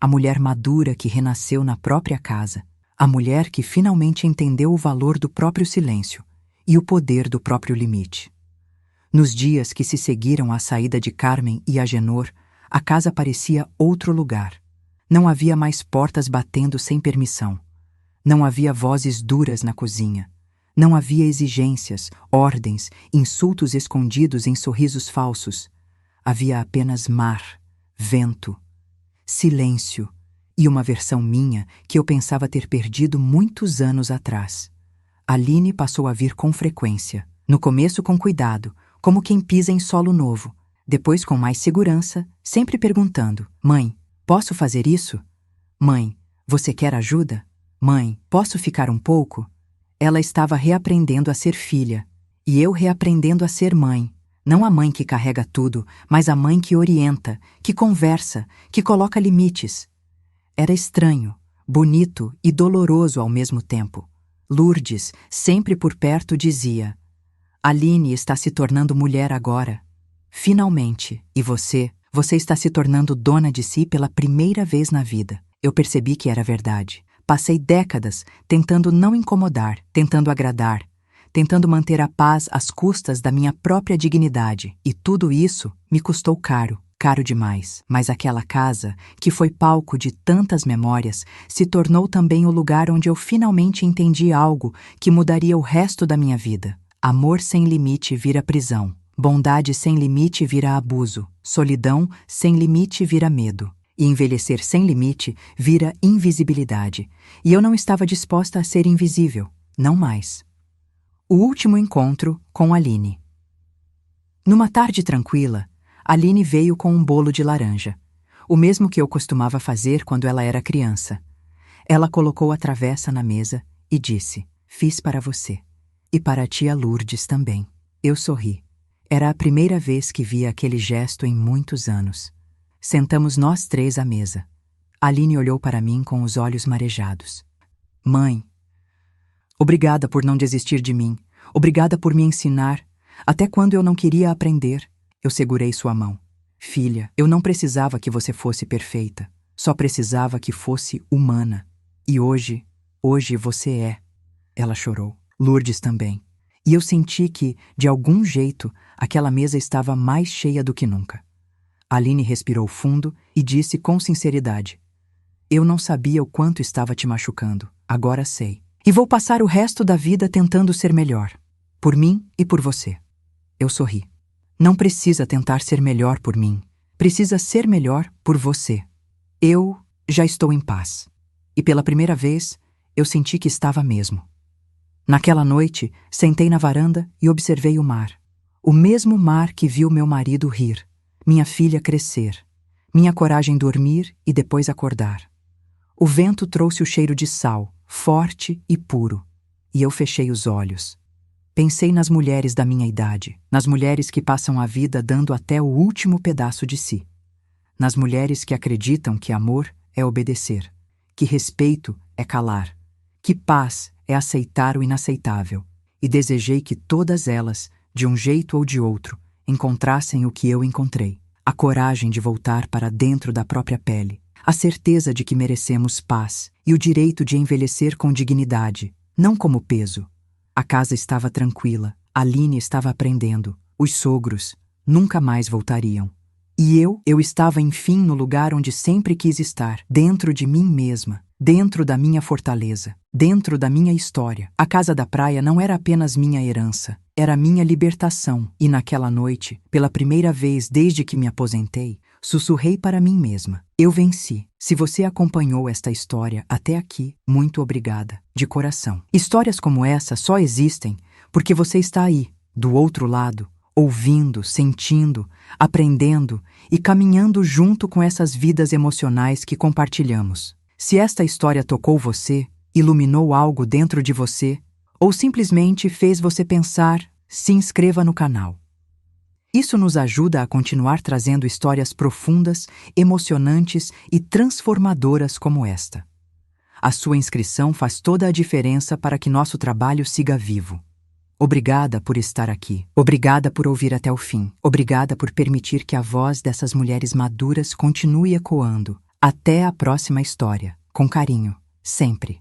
A mulher madura que renasceu na própria casa. A mulher que finalmente entendeu o valor do próprio silêncio e o poder do próprio limite. Nos dias que se seguiram à saída de Carmen e Agenor, a casa parecia outro lugar. Não havia mais portas batendo sem permissão. Não havia vozes duras na cozinha. Não havia exigências, ordens, insultos escondidos em sorrisos falsos. Havia apenas mar, vento, silêncio e uma versão minha que eu pensava ter perdido muitos anos atrás. Aline passou a vir com frequência. No começo com cuidado, como quem pisa em solo novo. Depois com mais segurança, sempre perguntando: Mãe, posso fazer isso? Mãe, você quer ajuda? Mãe, posso ficar um pouco? Ela estava reaprendendo a ser filha, e eu reaprendendo a ser mãe. Não a mãe que carrega tudo, mas a mãe que orienta, que conversa, que coloca limites. Era estranho, bonito e doloroso ao mesmo tempo. Lourdes, sempre por perto, dizia: Aline está se tornando mulher agora. Finalmente. E você está se tornando dona de si pela primeira vez na vida. Eu percebi que era verdade. Passei décadas tentando não incomodar, tentando agradar, tentando manter a paz às custas da minha própria dignidade. E tudo isso me custou caro, caro demais. Mas aquela casa, que foi palco de tantas memórias, se tornou também o lugar onde eu finalmente entendi algo que mudaria o resto da minha vida. Amor sem limite vira prisão. Bondade sem limite vira abuso. Solidão sem limite vira medo. E envelhecer sem limite vira invisibilidade. E eu não estava disposta a ser invisível. Não mais. O último encontro com Aline. Numa tarde tranquila, Aline veio com um bolo de laranja, o mesmo que eu costumava fazer quando ela era criança. Ela colocou a travessa na mesa e disse: Fiz para você. E para a tia Lourdes também. Eu sorri. Era a primeira vez que via aquele gesto em muitos anos. Sentamos nós três à mesa. Aline olhou para mim com os olhos marejados. Mãe, obrigada por não desistir de mim. Obrigada por me ensinar. Até quando eu não queria aprender, eu segurei sua mão. Filha, eu não precisava que você fosse perfeita. Só precisava que fosse humana. E hoje você é. Ela chorou. Lourdes também. E eu senti que, de algum jeito, aquela mesa estava mais cheia do que nunca. Aline respirou fundo e disse com sinceridade: Eu não sabia o quanto estava te machucando. Agora sei. E vou passar o resto da vida tentando ser melhor. Por mim e por você. Eu sorri. Não precisa tentar ser melhor por mim. Precisa ser melhor por você. Eu já estou em paz. E pela primeira vez, eu senti que estava mesmo. Naquela noite, sentei na varanda e observei o mar. O mesmo mar que viu meu marido rir, minha filha crescer, minha coragem dormir e depois acordar. O vento trouxe o cheiro de sal, forte e puro, e eu fechei os olhos. Pensei nas mulheres da minha idade, nas mulheres que passam a vida dando até o último pedaço de si. Nas mulheres que acreditam que amor é obedecer, que respeito é calar, que paz é aceitar o inaceitável. E desejei que todas elas, de um jeito ou de outro, encontrassem o que eu encontrei: a coragem de voltar para dentro da própria pele, a certeza de que merecemos paz e o direito de envelhecer com dignidade, não como peso. A casa estava tranquila, Aline estava aprendendo, os sogros nunca mais voltariam. E eu estava enfim no lugar onde sempre quis estar, dentro de mim mesma, dentro da minha fortaleza, dentro da minha história. A casa da praia não era apenas minha herança, era minha libertação. E naquela noite, pela primeira vez desde que me aposentei, sussurrei para mim mesma: eu venci. Se você acompanhou esta história até aqui, muito obrigada, de coração. Histórias como essa só existem porque você está aí, do outro lado, ouvindo, sentindo, aprendendo e caminhando junto com essas vidas emocionais que compartilhamos. Se esta história tocou você, iluminou algo dentro de você, ou simplesmente fez você pensar, se inscreva no canal. Isso nos ajuda a continuar trazendo histórias profundas, emocionantes e transformadoras como esta. A sua inscrição faz toda a diferença para que nosso trabalho siga vivo. Obrigada por estar aqui. Obrigada por ouvir até o fim. Obrigada por permitir que a voz dessas mulheres maduras continue ecoando. Até a próxima história. Com carinho, sempre.